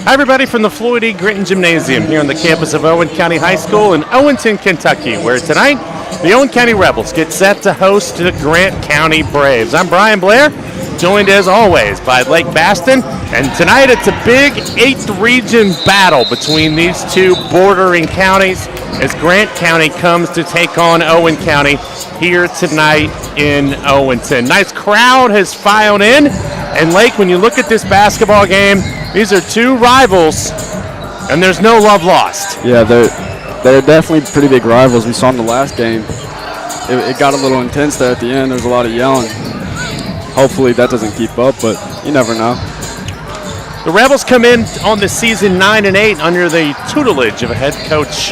Hi, everybody, from the Floyd E. Gritton Gymnasium here on the campus of Owen County High School in Owenton, Kentucky, where tonight the Owen County Rebels get set to host the Grant County Braves. I'm Brian Blair, joined as always by Lake Baston, and tonight it's a big 8th region battle between these two bordering counties as Grant County comes to take on Owen County here tonight in Owenton. Nice crowd has filed in, and Lake, when you look at this basketball game, these are two rivals, and there's no love lost. Yeah, they're definitely pretty big rivals. We saw in the last game. It got a little intense there at the end. There was a lot of yelling. Hopefully that doesn't keep up, but you never know. The Rebels come in on the season 9-8 under the tutelage of head coach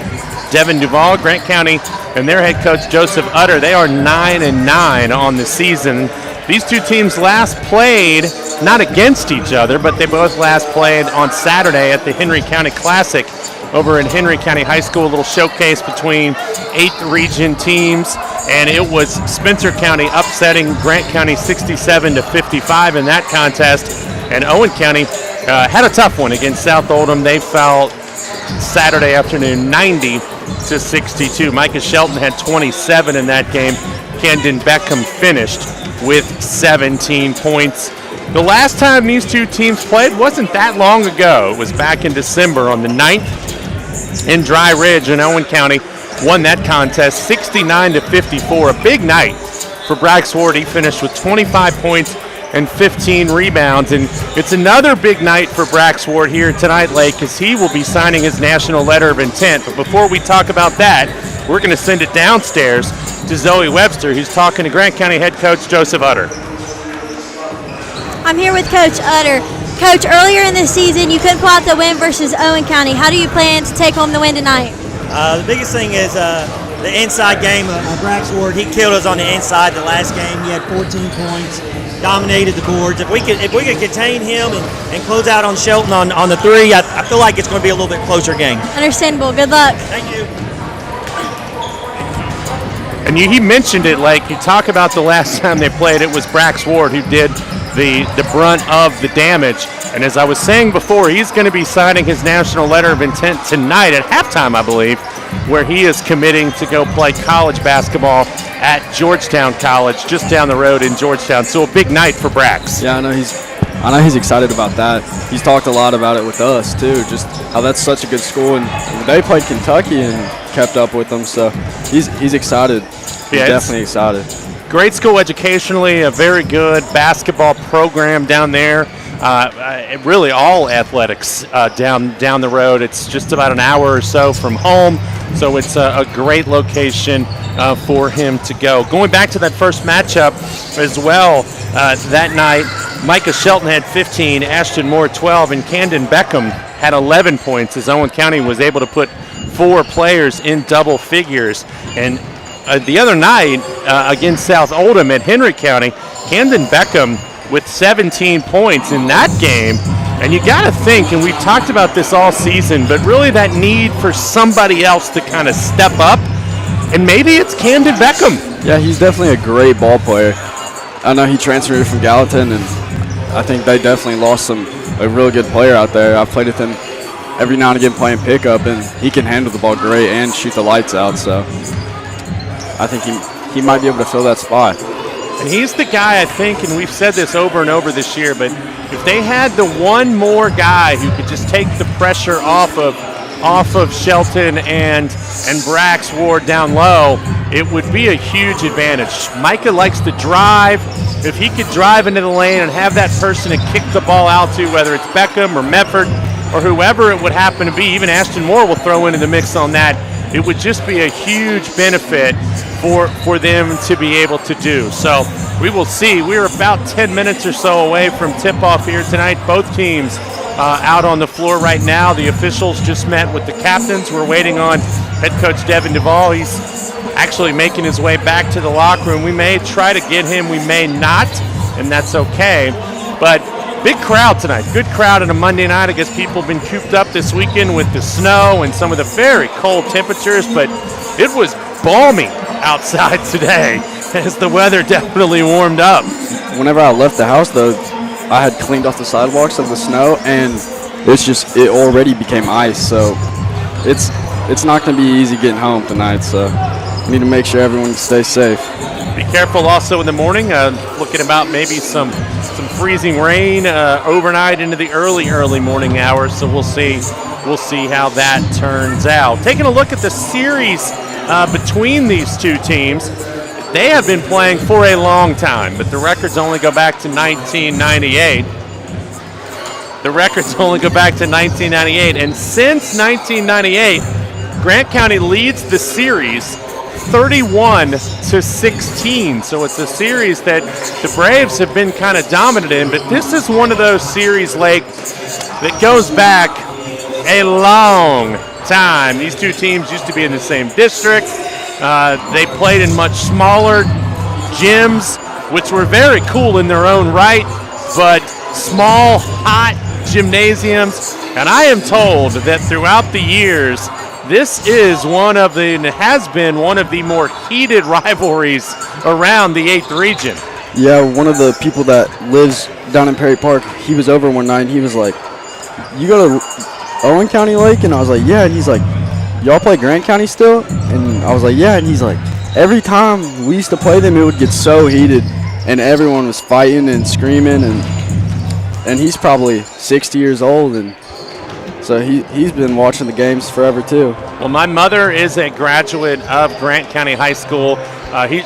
Devin Duvall. Grant County and their head coach Joseph Utter, they are 9-9 on the season. These two teams last played not against each other, but they both last played on Saturday at the Henry County Classic over in Henry County High School, a little showcase between 8th region teams, and it was Spencer County upsetting Grant County 67-55 in that contest, and Owen County had a tough one against South Oldham. They fell Saturday afternoon 90-62. Micah Shelton had 27 in that game. Camden Beckham finished with 17 points. The last time these two teams played wasn't that long ago. It was back in December on the 9th in Dry Ridge, and Owen County won that contest 69-54. A big night for Brax Ward. He finished with 25 points and 15 rebounds, and it's another big night for Brax Ward here tonight, Lake, because he will be signing his national letter of intent. But before we talk about that, we're going to send it downstairs to Zoe Webster, who's talking to Grant County head coach Joseph Utter. I'm here with Coach Utter. Coach, earlier in the season, you couldn't pull out the win versus Owen County. How do you plan to take home the win tonight? The biggest thing is the inside game of Brax Ward. He killed us on the inside the last game. He had 14 points, dominated the boards. If we could contain him and close out on Shelton on the three, I feel like it's going to be a little bit closer game. Understandable. Good luck. Thank you. And he mentioned it, like you talk about the last time they played, it was Brax Ward who did the brunt of the damage. And as I was saying before, he's going to be signing his national letter of intent tonight at halftime, I believe, where he is committing to go play college basketball at Georgetown College, just down the road in Georgetown. So a big night for Brax. Yeah, I know he's excited about that. He's talked a lot about it with us too, just how that's such a good school, and they played Kentucky and kept up with them. So he's excited. He's definitely excited. Great school educationally, a very good basketball program down there. Really all athletics down the road. It's just about an hour or so from home, so it's a great location for him to go. Going back to that first matchup as well, that night, Micah Shelton had 15, Ashton Moore 12, and Camden Beckham had 11 points as Owen County was able to put 4 players in double figures. And the other night against South Oldham at Henry County, Camden Beckham with 17 points in that game. And you got to think, and we've talked about this all season, but really that need for somebody else to kind of step up, and maybe it's Camden Beckham. Yeah, he's definitely a great ball player. I know he transferred from Gallatin, and I think they definitely lost a real good player out there. I've played with him every now and again playing pickup, and he can handle the ball great and shoot the lights out. So I think he might be able to fill that spot. And he's the guy, I think, and we've said this over and over this year, but if they had the one more guy who could just take the pressure off of Shelton and Brax Ward down low, it would be a huge advantage. Micah likes to drive. If he could drive into the lane and have that person to kick the ball out to, whether it's Beckham or Medford or whoever it would happen to be, even Ashton Moore will throw into the mix on that, it would just be a huge benefit for them to be able to do. So we will see. We're about 10 minutes or so away from tip-off here tonight. Both teams out on the floor right now. The officials just met with the captains. We're waiting on head coach Devin Duvall. He's actually making his way back to the locker room. We may try to get him, we may not, and that's okay. But big crowd tonight. Good crowd on a Monday night. I guess people have been cooped up this weekend with the snow and some of the very cold temperatures, but it was balmy outside today as the weather definitely warmed up. Whenever I left the house, though, I had cleaned off the sidewalks of the snow, and it already became ice. So it's not going to be easy getting home tonight. So we need to make sure everyone stays safe. Be careful also in the morning. Looking about maybe some freezing rain overnight into the early morning hours. So we'll see how that turns out. Taking a look at the series between these two teams, they have been playing for a long time, but the records only go back to 1998. And since 1998, Grant County leads the series 31-16. So it's a series that the Braves have been kind of dominant in, but this is one of those series, Lake, that goes back a long time. These two teams used to be in the same district. They played in much smaller gyms, which were very cool in their own right, but small, hot gymnasiums. And I am told that throughout the years, this is has been one of the more heated rivalries around the 8th region. Yeah, one of the people that lives down in Perry Park, he was over one night and he was like, "You go to Owen County Lake?" And I was like, "Yeah." And he's like, "Y'all play Grant County still?" And I was like, "Yeah." And he's like, "Every time we used to play them, it would get so heated and everyone was fighting and screaming." And he's probably 60 years old, and so he's been watching the games forever too. Well, my mother is a graduate of Grant County High School.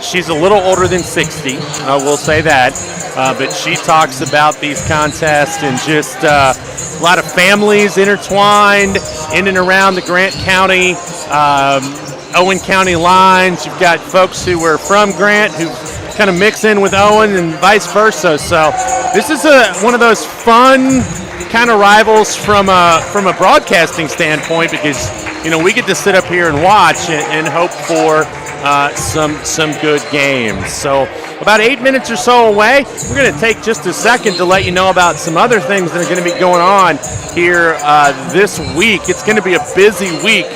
She's a little older than 60, I will say that. But she talks about these contests and just a lot of families intertwined in and around the Grant County, Owen County lines. You've got folks who were from Grant who kind of mix in with Owen and vice versa. So this is one of those fun kind of rivals from a broadcasting standpoint, because we get to sit up here and watch and hope for some good games. So about 8 minutes or so away, we're going to take just a second to let you know about some other things that are going to be going on here this week. It's going to be a busy week.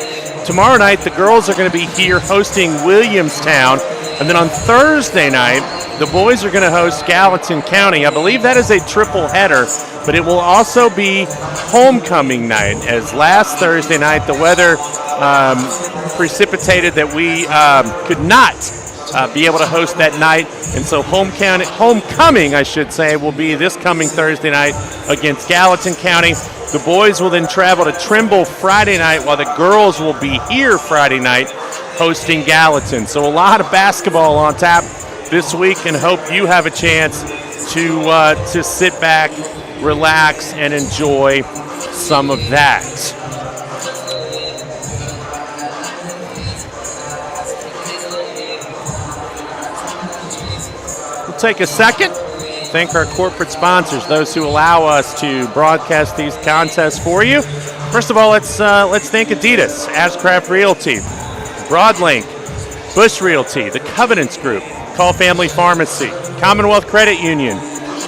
Tomorrow night, the girls are going to be here hosting Williamstown. And then on Thursday night, the boys are going to host Gallatin County. I believe that is a triple header, but it will also be homecoming night, as last Thursday night the weather precipitated that we could not be able to host that night. And so homecoming, I should say, will be this coming Thursday night against Gallatin County. The boys will then travel to Trimble Friday night, while the girls will be here Friday night hosting Gallatin. So a lot of basketball on tap this week, and hope you have a chance to sit back, relax, and enjoy some of that. We'll take a second. Thank our corporate sponsors, those who allow us to broadcast these contests for you. First of all, let's thank Adidas, Ashcraft Realty, Broadlink, Bush Realty, the Covenants Group, Call Family Pharmacy, Commonwealth Credit Union,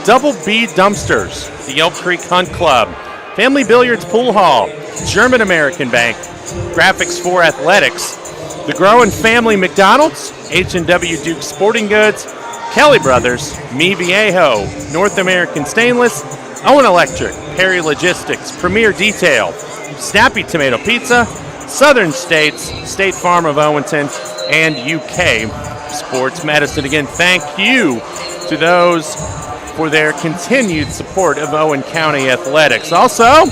Double B Dumpsters, the Elk Creek Hunt Club, Family Billiards Pool Hall, German American Bank, Graphics 4 Athletics, the Groen Family McDonald's, H&W Duke Sporting Goods, Kelly Brothers, Me Viejo, North American Stainless, Owen Electric, Perry Logistics, Premier Detail, Snappy Tomato Pizza, Southern States, State Farm of Owenton, and UK Sports Medicine. Again, thank you to those for their continued support of Owen County Athletics. Also,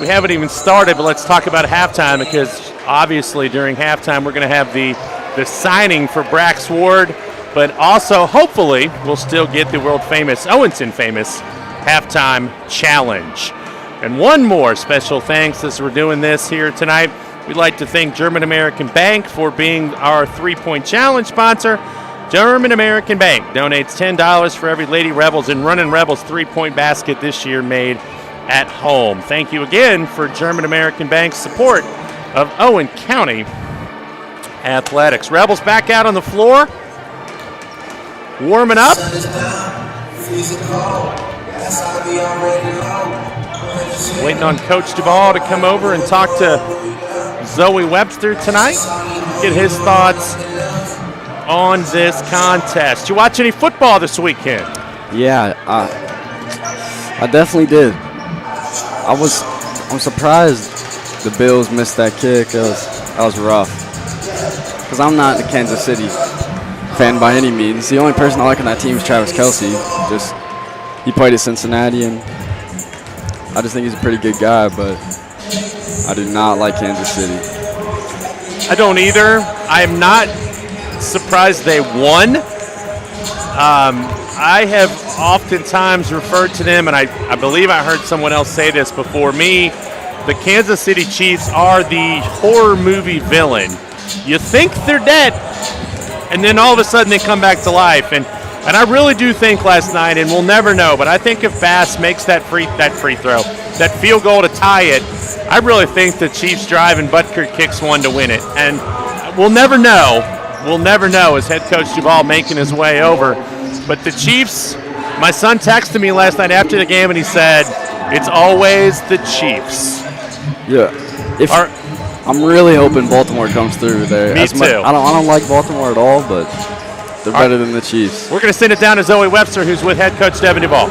we haven't even started, but let's talk about halftime, because obviously during halftime we're going to have the signing for Brax Ward, but also hopefully we'll still get the world-famous, Owenton-famous halftime challenge. And one more special thanks as we're doing this here tonight. We'd like to thank German American Bank for being our 3-point challenge sponsor. German American Bank donates $10 for every Lady Rebels and Running Rebels 3-point basket this year made at home. Thank you again for German American Bank's support of Owen County Athletics. Rebels back out on the floor, warming up. Waiting on Coach Duvall to come over and talk to Zoe Webster tonight, get his thoughts on this contest. You watch any football this weekend? Yeah, I definitely did. I'm surprised the Bills missed that kick. That was rough. Because I'm not a Kansas City fan by any means. The only person I like on that team is Travis Kelce. He played at Cincinnati, and I just think he's a pretty good guy, but I do not like Kansas City. I don't either. I'm not surprised they won. I have oftentimes referred to them, and I believe I heard someone else say this before me, the Kansas City Chiefs are the horror movie villain. You think they're dead, and then all of a sudden they come back to life. And I really do think last night, and we'll never know, but I think if Bass makes that free throw, that field goal to tie it, I really think the Chiefs drive and Butker kicks one to win it. And we'll never know. We'll never know as head coach Duvall making his way over. But the Chiefs, my son texted me last night after the game, and he said, it's always the Chiefs. Yeah. I'm really hoping Baltimore comes through there. Me too. I don't like Baltimore at all, but they're better than the Chiefs. We're going to send it down to Zoe Webster, who's with head coach Devin Duvall.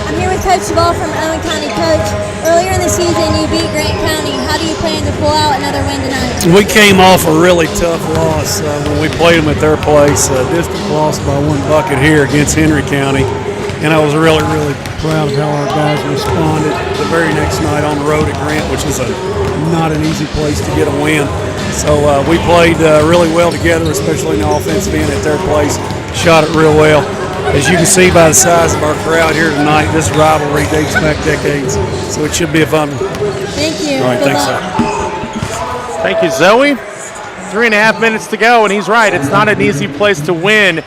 I'm here with Coach Duvall from Owen County. Coach, earlier in the season you beat Grant County. How do you plan to pull out another win tonight? We came off a really tough loss when we played them at their place. District lost by 1 bucket here against Henry County. And I was really, really proud of how our guys responded the very next night on the road at Grant, which is not an easy place to get a win. So we played really well together, especially in the offensive end at their place. Shot it real well. As you can see by the size of our crowd here tonight, this rivalry dates back decades. So it should be a fun one. Thank you. All right, Good thanks, luck. sir. Thank you, Zoe. 3.5 minutes to go, and he's right. It's not an easy place to win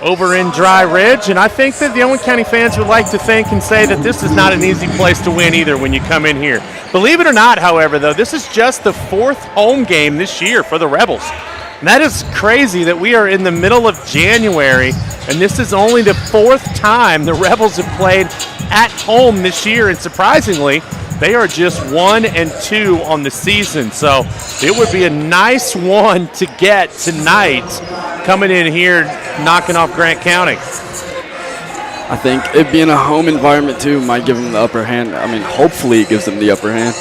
over in Dry Ridge, and I think that the Owen County fans would like to think and say that this is not an easy place to win either when you come in here. Believe it or not, however, though, this is just the 4th home game this year for the Rebels. And that is crazy that we are in the middle of January, and this is only the 4th time the Rebels have played at home this year, and surprisingly, they are just 1-2 on the season. So it would be a nice one to get tonight coming in here knocking off Grant County. I think it being a home environment too might give them the upper hand. I mean, hopefully it gives them the upper hand.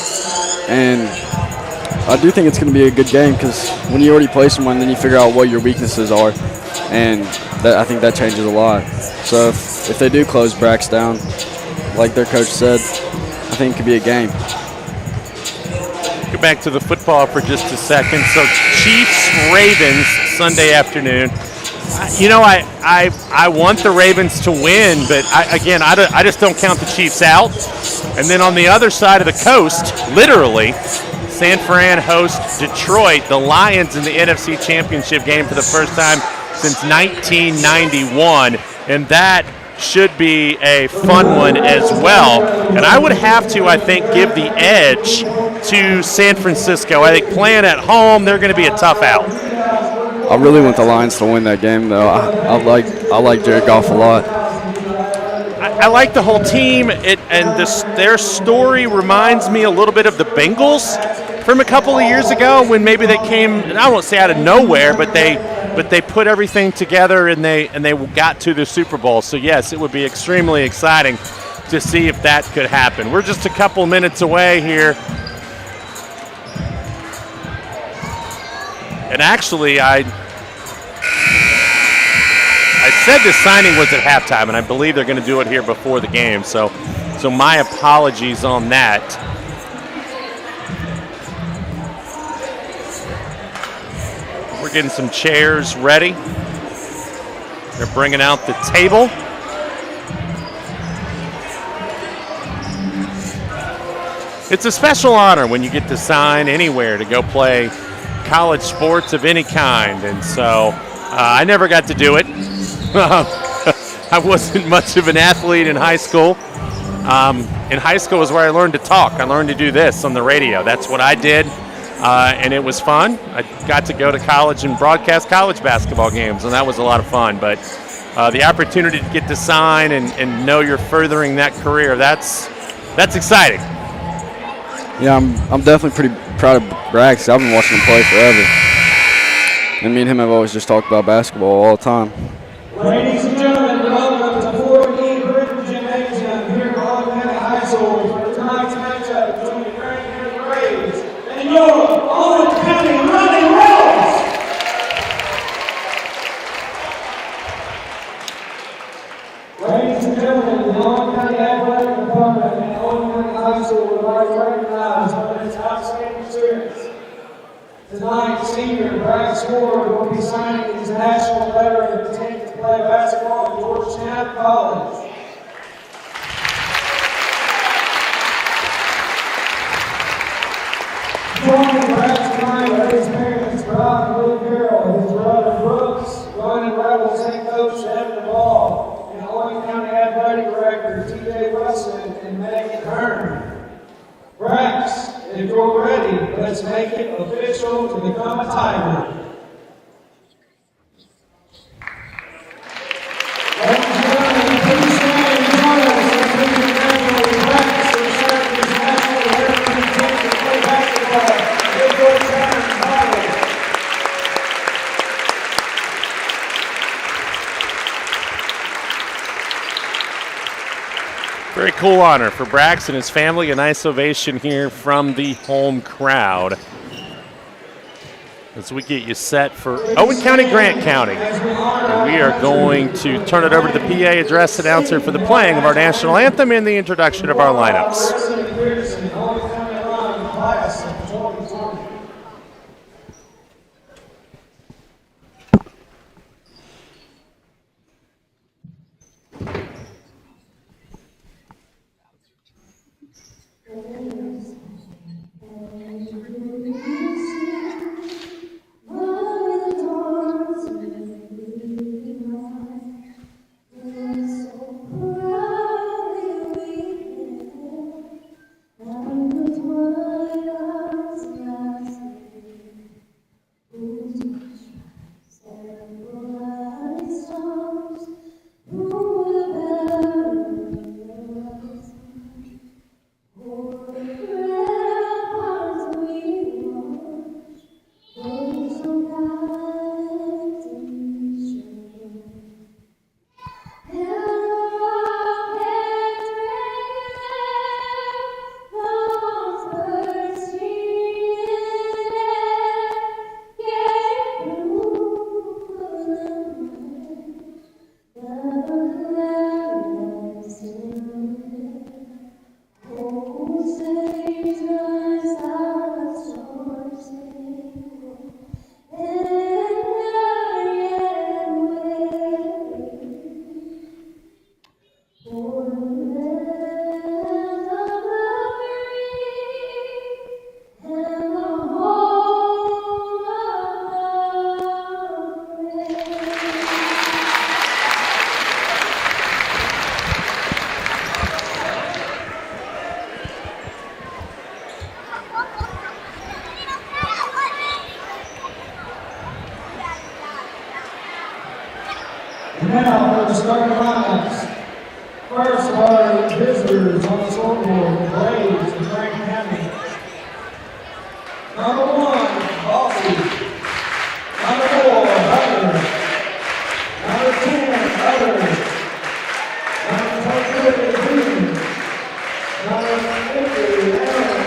And I do think it's going to be a good game because when you already play someone, then you figure out what your weaknesses are. And I think that changes a lot. So if they do close Brax down, like their coach said, I think it could be a game. Go back to the football for just a second. So Chiefs-Ravens Sunday afternoon. You know, I want the Ravens to win, but I just don't count the Chiefs out. And then on the other side of the coast, literally, San Fran hosts Detroit, the Lions in the NFC Championship game for the first time since 1991. And that should be a fun one as well. And I would have to, I think, give the edge to San Francisco. I think playing at home, they're going to be a tough out. I really want the Lions to win that game, though. I like Jared Goff a lot. I like the whole team, their story reminds me a little bit of the Bengals from a couple of years ago when maybe they came, and I won't say out of nowhere, but they put everything together and they got to the Super Bowl. So yes, it would be extremely exciting to see if that could happen. We're just a couple minutes away here. And actually, I said this signing was at halftime, and I believe they're going to do it here before the game. So my apologies on that. We're getting some chairs ready. They're bringing out the table. It's a special honor when you get to sign anywhere to go play college sports of any kind, and so I never got to do it. I wasn't much of an athlete in high school. In high school is where I learned to talk. I learned to do this on the radio. That's what I did, and it was fun. I got to go to college and broadcast college basketball games, and that was a lot of fun. But the opportunity to get to sign and know you're furthering that career, that's exciting. Yeah, I'm definitely pretty proud of Brax. I've been watching him play forever. And me and him have always just talked about basketball all the time. Ladies and gentlemen, welcome to 4D Gymnasium here at Owen County High School. Ward will be signing his national letter of intent to play basketball at Georgetown College. Joining Brax tonight are his parents, Rob and Lou Carroll, his brother Brooks, running Rebels head coach Evan Ball, and Owen County Athletic Director T.J. Wilson and Megan Hearn. Brax, if you're ready, let's make it official to become a Tiger. Ladies and gentlemen, please stand and join us as we congratulate Brax for serving his national letter of intent to play basketball at Georgetown College. Very cool honor for Brax and his family. A nice ovation here from the home crowd as we get you set for Owen County, Grant County. And we are going to turn it over to the PA address announcer for the playing of our national anthem and the introduction of our lineups. Now for the starting lineups. First are visitors on the scoreboard, the Braves of Grant County. Number 1, Bossy. Number 4, Hunter. Number 10, Hunter. Number 23, Green. Number 50, Aaron.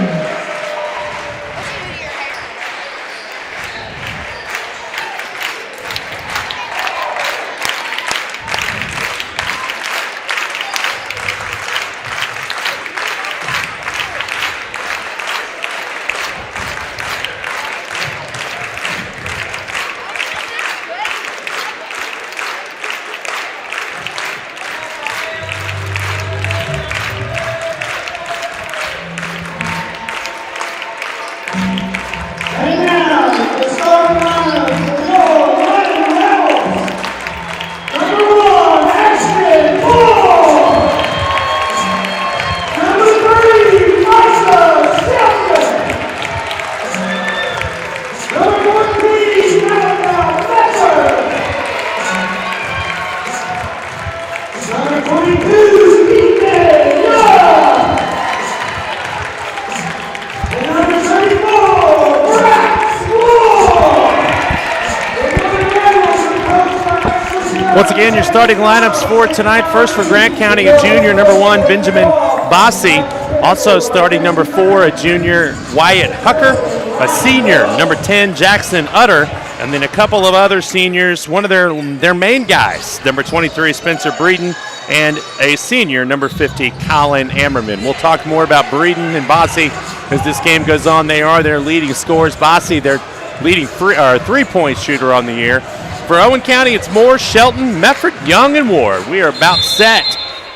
Once again, your starting lineups for tonight. First for Grant County, a junior, number 1, Benjamin Bossy. Also starting number 4, a junior, Wyatt Hucker. A senior, number 10, Jackson Utter. And then a couple of other seniors, one of their main guys, number 23, Spencer Breeden, and a senior, number 50, Colin Ammerman. We'll talk more about Breeden and Bossy as this game goes on. They are their leading scorers. Bossy, their leading three-point shooter on the year. For Owen County, it's Moore, Shelton, Mefford, Young, and Ward. We are about set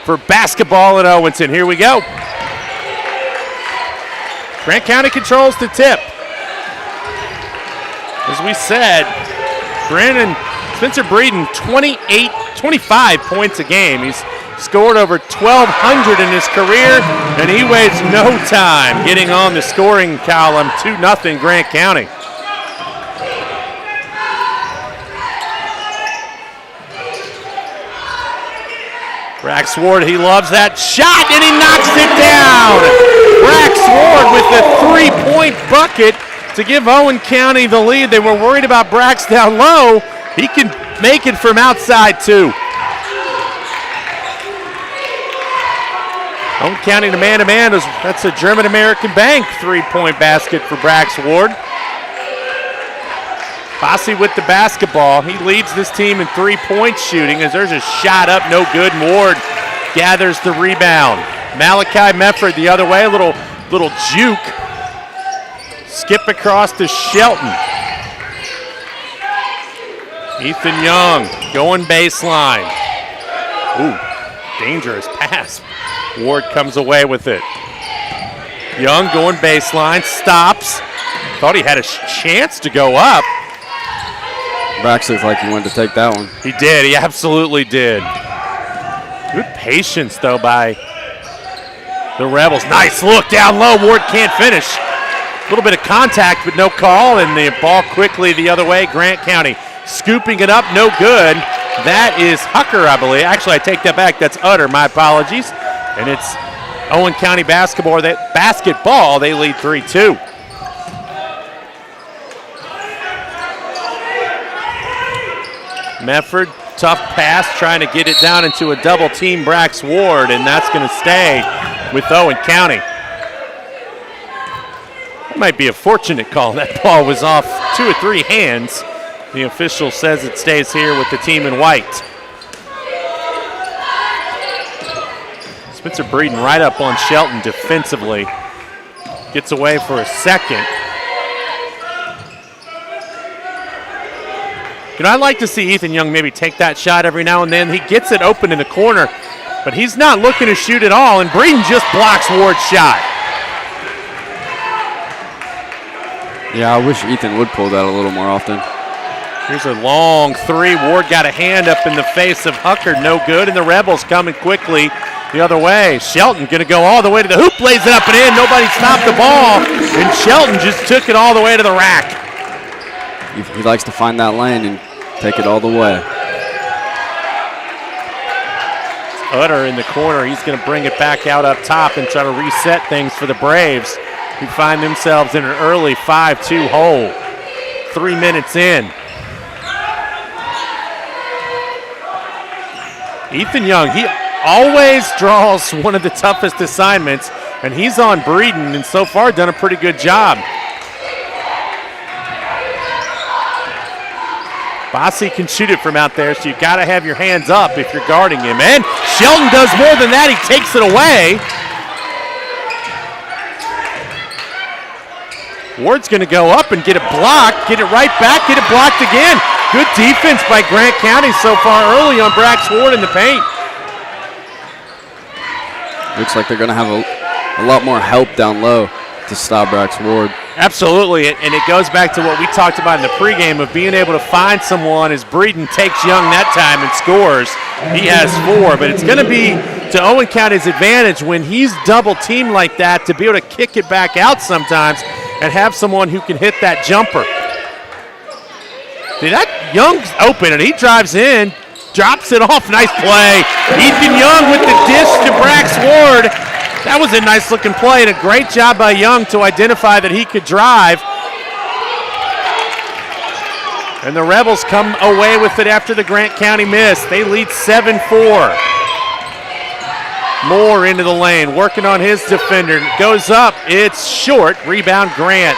for basketball at Owenton. Here we go. Grant County controls the tip. As we said, Spencer Breeden, 25 points a game. He's scored over 1,200 in his career, and he wastes no time getting on the scoring column. 2-0 Grant County. Brax Ward, he loves that shot, and he knocks it down. Brax Ward with the three-point bucket to give Owen County the lead. They were worried about Brax down low. He can make it from outside, too. Owen County to man-to-man, that's a German-American Bank three-point basket for Brax Ward. Fossey with the basketball. He leads this team in three-point shooting as there's a shot up, no good. Ward gathers the rebound. Malachi Mefford the other way, a little juke. Skip across to Shelton. Ethan Young going baseline. Ooh, dangerous pass. Ward comes away with it. Young going baseline, stops. Thought he had a chance to go up. Brax looks like he wanted to take that one. He did. He absolutely did. Good patience, though, by the Rebels. Nice look down low. Ward can't finish. A little bit of contact, but no call, and the ball quickly the other way. Grant County scooping it up. No good. That is Hucker, I believe. Actually, I take that back. That's Utter. My apologies. And it's Owen County basketball. They lead 3-2. Mefford, tough pass, trying to get it down into a double team Brax Ward, and that's going to stay with Owen County. That might be a fortunate call. That ball was off 2 or 3 hands. The official says it stays here with the team in white. Spencer Breeden right up on Shelton defensively. Gets away for a second. You know, I'd like to see Ethan Young maybe take that shot every now and then. He gets it open in the corner, but he's not looking to shoot at all, and Breeden just blocks Ward's shot. Yeah, I wish Ethan would pull that a little more often. Here's a long three. Ward got a hand up in the face of Hucker, no good, and the Rebels coming quickly the other way. Shelton gonna go all the way to the hoop, lays it up and in. Nobody stopped the ball, and Shelton just took it all the way to the rack. He likes to find that lane and take it all the way. Utter in the corner. He's going to bring it back out up top and try to reset things for the Braves, who find themselves in an early 5-2 hole. 3 minutes in. Ethan Young, he always draws one of the toughest assignments, and he's on Breeden, and so far done a pretty good job. Fossey can shoot it from out there, so you've got to have your hands up if you're guarding him. And Shelton does more than that. He takes it away. Ward's going to go up and get it blocked, get it right back, get it blocked again. Good defense by Grant County so far early on Brax Ward in the paint. Looks like they're going to have a lot more help down low to stop Brax Ward. Absolutely, and it goes back to what we talked about in the pregame of being able to find someone as Breeden takes Young that time and scores. He has 4, but it's going to be to Owen County's advantage when he's double teamed like that to be able to kick it back out sometimes and have someone who can hit that jumper. See, that Young's open, and he drives in, drops it off. Nice play. Ethan Young with the dish to Brax Ward. That was a nice-looking play, and a great job by Young to identify that he could drive. And the Rebels come away with it after the Grant County miss. They lead 7-4. Moore into the lane, working on his defender. Goes up. It's short. Rebound, Grant.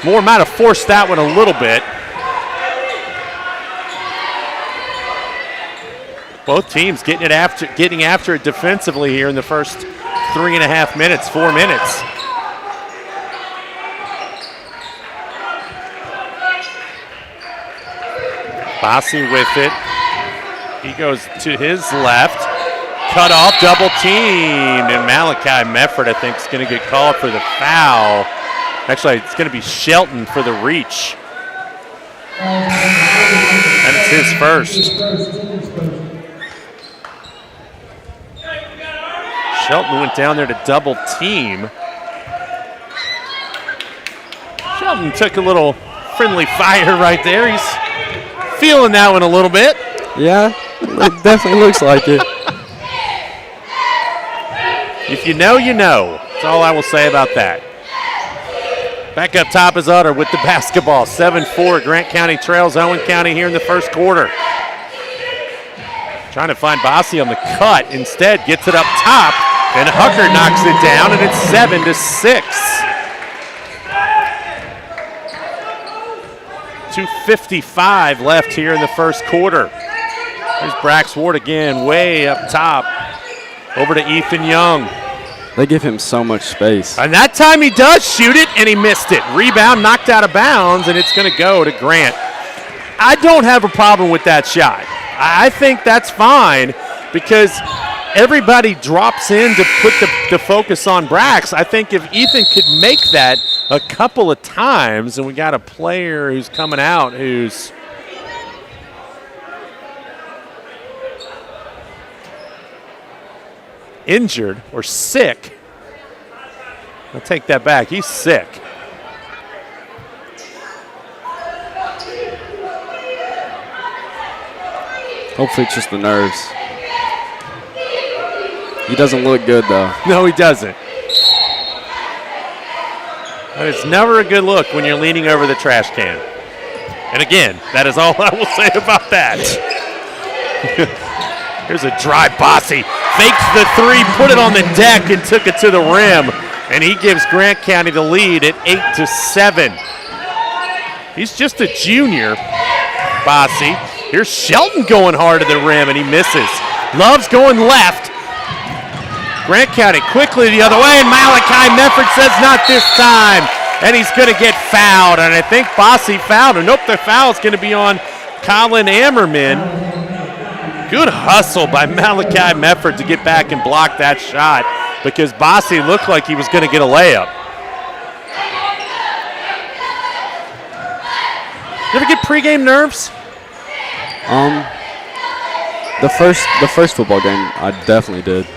Moore might have forced that one a little bit. Both teams getting after it defensively here in the first 3.5 minutes, 4 minutes. Bossy with it. He goes to his left. Cut off, double teamed. And Malachi Mefford, I think, is going to get called for the foul. Actually, it's going to be Shelton for the reach. And it's his first. Shelton went down there to double team. Shelton took a little friendly fire right there. He's feeling that one a little bit. Yeah, it definitely looks like it. If you know, you know. That's all I will say about that. Back up top is Utter with the basketball. 7-4, Grant County trails Owen County here in the first quarter. Trying to find Bossy on the cut. Instead, gets it up top, and Hucker knocks it down, and it's 7-6. 2:55 left here in the first quarter. There's Brax Ward again, way up top. Over to Ethan Young. They give him so much space. And that time he does shoot it, and he missed it. Rebound knocked out of bounds, and it's going to go to Grant. I don't have a problem with that shot. I think that's fine because everybody drops in to put the focus on Brax. I think if Ethan could make that a couple of times, and we got a player who's coming out who's injured or sick. I'll take that back. He's sick. Hopefully it's just the nerves. He doesn't look good, though. No, he doesn't. But it's never a good look when you're leaning over the trash can. And again, that is all I will say about that. Here's a dry Bossy. Fakes the three, put it on the deck, and took it to the rim. And he gives Grant County the lead at 8-7. He's just a junior, Bossy. Here's Shelton going hard to the rim, and he misses. Love's going left. Grant County quickly the other way, and Malachi Mefford says not this time. And he's going to get fouled, and I think Bossy fouled him. Nope, the foul's going to be on Colin Ammerman. Good hustle by Malachi Mefford to get back and block that shot because Bossy looked like he was going to get a layup. You ever get pregame nerves? The first football game, I definitely did.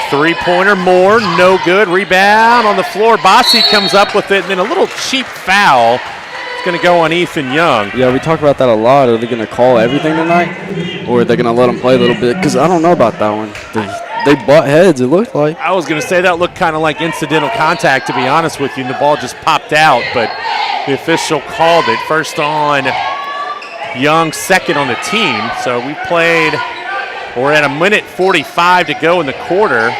Three-pointer more, no good. Rebound on the floor. Bossy comes up with it, and then a little cheap foul. It's going to go on Ethan Young. Yeah, we talk about that a lot. Are they going to call everything tonight, or are they going to let him play a little bit? Because I don't know about that one. They butt heads, it looked like. I was going to say that looked kind of like incidental contact, to be honest with you, and the ball just popped out, but the official called it. First on Young, second on the team. So we're at 1:45 to go in the quarter.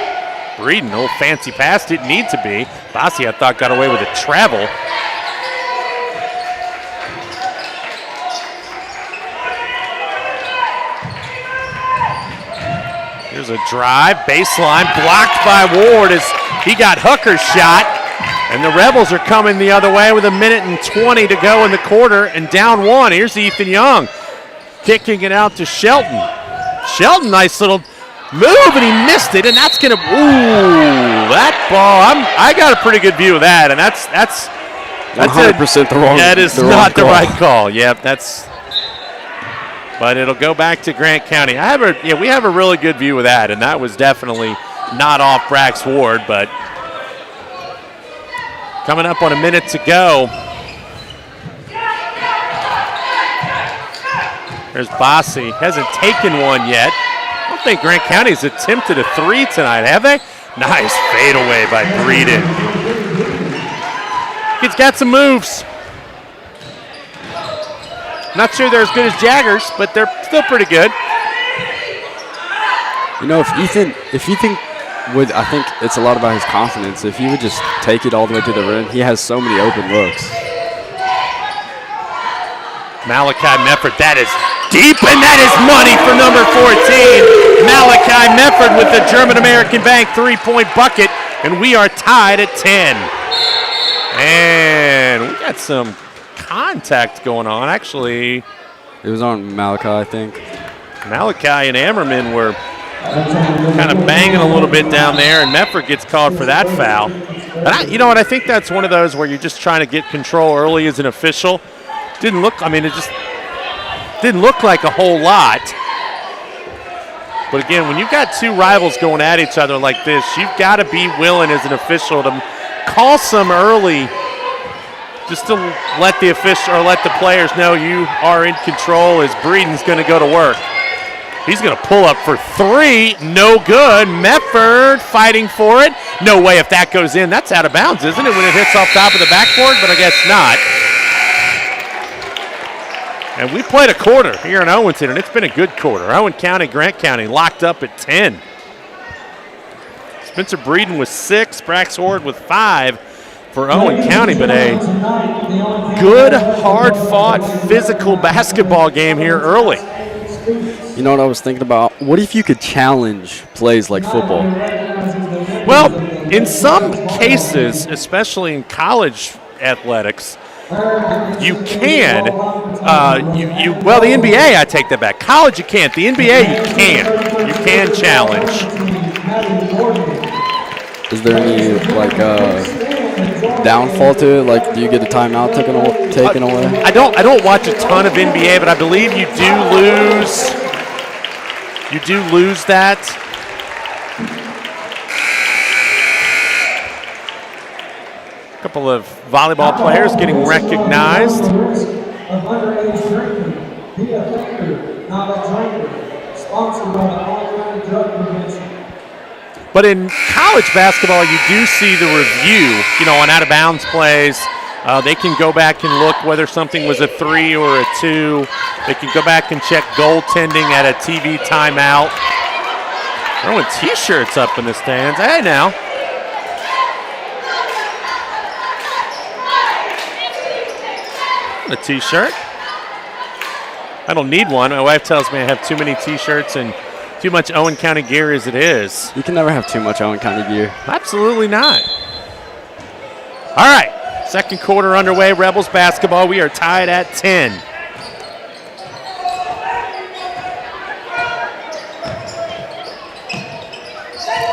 Breeden, a little fancy pass, didn't need to be. Bossy, I thought, got away with a travel. Here's a drive, baseline, blocked by Ward as he got Hooker's shot. And the Rebels are coming the other way with 1:20 to go in the quarter and down one. Here's Ethan Young kicking it out to Shelton. Shelton, nice little move, and he missed it, and that's going to, that ball, I got a pretty good view of that, and that's 100% the wrong call. That is not the right call. Yep, but it'll go back to Grant County. We have a really good view of that, and that was definitely not off Brax Ward, but coming up on 1 minute to go. There's Bossy. Hasn't taken one yet. I don't think Grant County's attempted a three tonight, have they? Nice fadeaway by Breeden. He's got some moves. Not sure they're as good as Jaggers, but they're still pretty good. You know, if Ethan would, I think it's a lot about his confidence. If he would just take it all the way to the rim, he has so many open looks. Malachi Mefford, that is deep, and that is money for number 14. Malachi Mefford with the German-American Bank three-point bucket, and we are tied at 10. And we got some contact going on. Actually, It was on Malachi, I think. Malachi and Ammerman were kind of banging a little bit down there, and Mefford gets called for that foul. And you know what? I think that's one of those where you're just trying to get control early as an official. It just didn't look like a whole lot. But again, when you've got two rivals going at each other like this, you've got to be willing as an official to call some early, just to let the official or let the players know you are in control as Breeden's going to go to work. He's going to pull up for three. No good. Mefford fighting for it. No way if that goes in. That's out of bounds, isn't it, when it hits off top of the backboard? But I guess not. And we played a quarter here in Owenton, and it's been a good quarter. Owen County, Grant County locked up at 10. Spencer Breeden with 6, Brax Ord with 5 for Owen County, but a good, hard-fought, physical basketball game here early. You know what I was thinking about? What if you could challenge plays like football? Well, in some cases, especially in college athletics, you can. Well, the NBA, I take that back. College, you can't. The NBA, you can. You can challenge. Is there any downfall to it? Like, do you get a timeout taken away? I don't watch a ton of NBA, but I believe you do lose. You do lose that. A couple of volleyball players getting recognized. But in college basketball, you do see the review, on out-of-bounds plays. They can go back and look whether something was a 3 or a 2. They can go back and check goaltending at a TV timeout. Throwing T-shirts up in the stands. Hey, now. A T-shirt. I don't need one. My wife tells me I have too many T-shirts and too much Owen County gear as it is. You can never have too much Owen County gear. Absolutely not. All right, second quarter underway. Rebels basketball. We are tied at 10.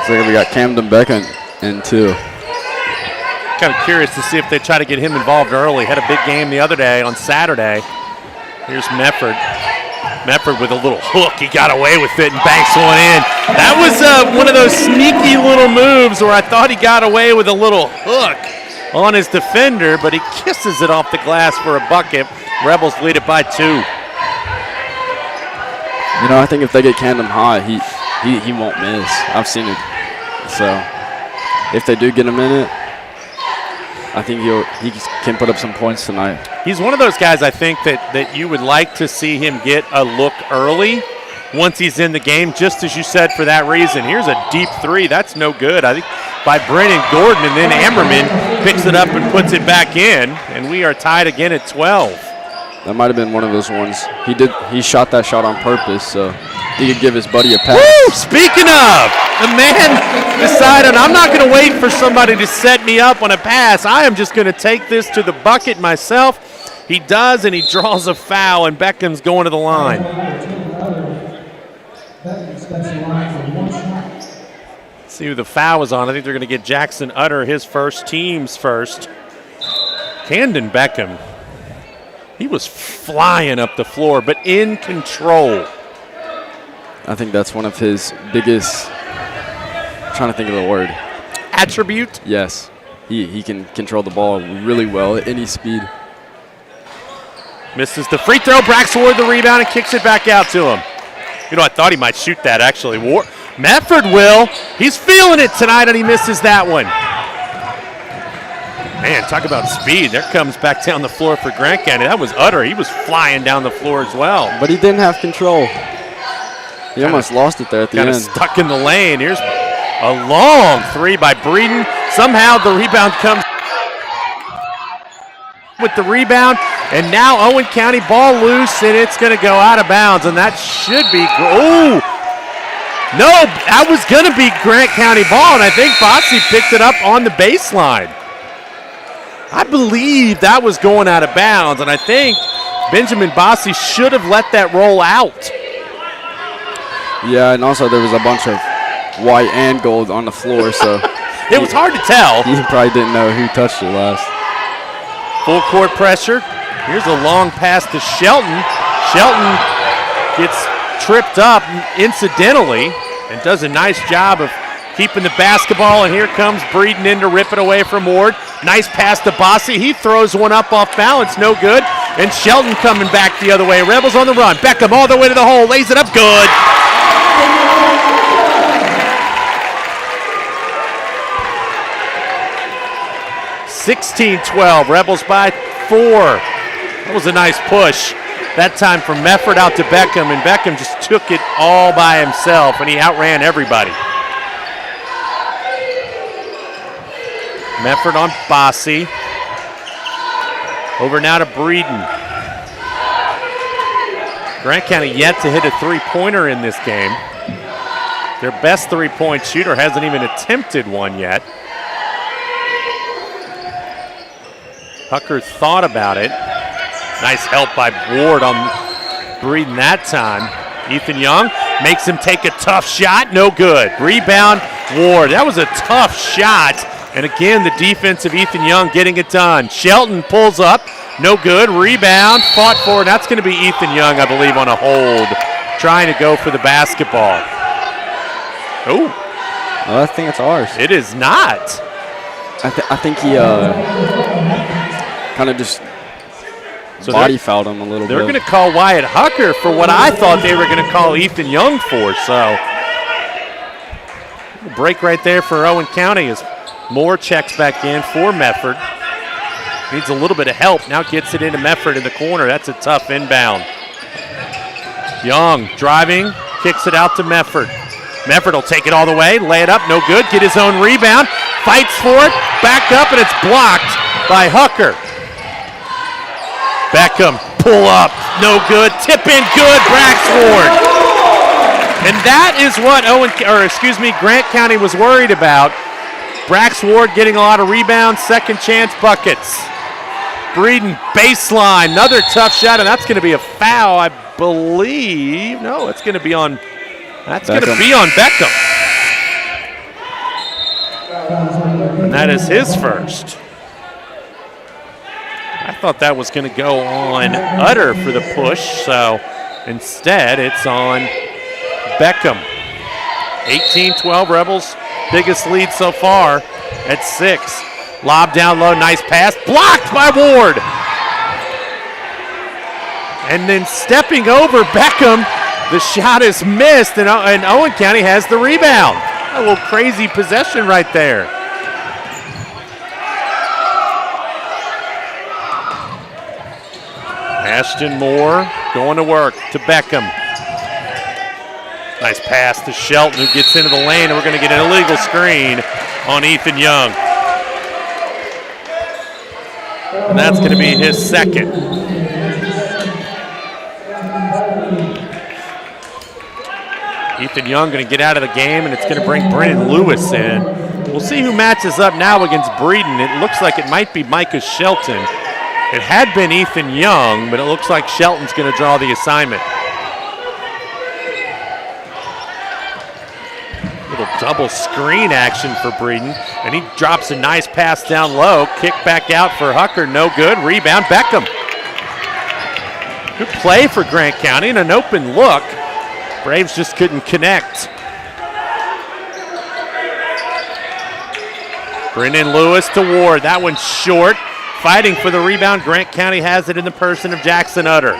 So we got Camden Beckham in 2. Kind of curious to see if they try to get him involved early. Had a big game the other day on Saturday. Here's Mefford. Mefford with a little hook. He got away with it and banks one in. That was one of those sneaky little moves where I thought he got away with a little hook on his defender, but he kisses it off the glass for a bucket. Rebels lead it by 2. I think if they get Camden high, he won't miss. I've seen it. So if they do get him in it, I think he can put up some points tonight. He's one of those guys, I think, that you would like to see him get a look early once he's in the game, just as you said, for that reason. Here's a deep 3. That's no good. I think by Brennan Gordon, and then Ammerman picks it up and puts it back in, and we are tied again at 12. That might have been one of those ones. He shot that shot on purpose, so he could give his buddy a pass. Woo! Speaking of, the man decided I'm not going to wait for somebody to set me up on a pass. I am just going to take this to the bucket myself. He does, and he draws a foul, and Beckham's going to the line. Let's see who the foul was on. I think they're going to get Jackson Utter his first, team's first. Camden Beckham. He was flying up the floor, but in control. I think that's one of his biggest, I'm trying to think of the word. Attribute? Yes. He can control the ball really well at any speed. Misses the free throw. Brax Ward the rebound and kicks it back out to him. I thought he might shoot that, actually. Mefford will. He's feeling it tonight, and he misses that one. Man, talk about speed. There comes back down the floor for Grant County. That was Utter. He was flying down the floor as well. But he didn't have control. He almost lost it there at the end. Kind of stuck in the lane. Here's a long 3 by Breeden. Somehow the rebound comes with the rebound. And now Owen County ball loose, and it's going to go out of bounds. And that should be, oh, no, that was going to be Grant County ball. And I think Bossy picked it up on the baseline. I believe that was going out of bounds, and I think Benjamin Bossi should have let that roll out. Yeah, and also there was a bunch of white and gold on the floor, so It was hard to tell. he probably didn't know who touched it last. Full court pressure. Here's a long pass to Shelton. Shelton gets tripped up incidentally and does a nice job of keeping the basketball, and here comes Breeden in to rip it away from Ward. Nice pass to Bossi. He throws one up off balance, no good. And Shelton coming back the other way. Rebels on the run. Beckham all the way to the hole, lays it up, good. (16-12), Rebels by 4. That was a nice push. That time from Mefford out to Beckham, and Beckham just took it all by himself, and he outran everybody. Mefford on Bossi. Over now to Breeden. Grant County yet to hit a three-pointer in this game. Their best three-point shooter hasn't even attempted one yet. Hucker thought about it. Nice help by Ward on Breeden that time. Ethan Young makes him take a tough shot, no good. Rebound, Ward. That was a tough shot. And again, the defense of Ethan Young getting it done. Shelton pulls up, no good. Rebound, fought for, and that's going to be Ethan Young, I believe, on a hold, trying to go for the basketball. Oh, I think it's ours. it is not. I think he kind of just So body fouled him a little They're bit. going to call Wyatt Hucker for what I thought they were going to call Ethan Young for. So, break right there for Owen County as Moore checks back in for Mefford. Needs a little bit of help. Now gets it into Mefford in the corner. That's a tough inbound. Young driving, kicks it out to Mefford. Mefford will take it all the way, lay it up, no good. Get his own rebound, fights for it, back up, and it's blocked by Hucker. Beckham, pull up, no good. Tip in, good. Brax Ward. And that is what Grant County was worried about. Brax Ward getting a lot of rebounds, second chance buckets. Breeden baseline, another tough shot, and that's going to be a foul, I believe. No, it's going to be on. That's going to be on Beckham. And that is his first. I thought that was going to go on Utter for the push, so instead it's on Beckham. 18-12 Rebels, biggest lead so far at 6. Lob down low, nice pass, blocked by Ward. And then stepping over Beckham, the shot is missed, and Owen County has the rebound. A little crazy possession right there. Ashton Moore going to work to Beckham. Nice pass to Shelton, who gets into the lane, and we're going to get an illegal screen on Ethan Young. And that's going to be his second. Ethan Young going to get out of the game, and it's going to bring Brennan Lewis in. We'll see who matches up now against Breeden. It looks like it might be Micah Shelton. It had been Ethan Young, but it looks like Shelton's going to draw the assignment. Little double screen action for Breeden, and he drops a nice pass down low. Kick back out for Hucker, no good. Rebound, Beckham. Good play for Grant County and an open look. Braves just couldn't connect. Brennan Lewis to Ward. That one's short. Fighting for the rebound. Grant County has it in the person of Jackson Utter.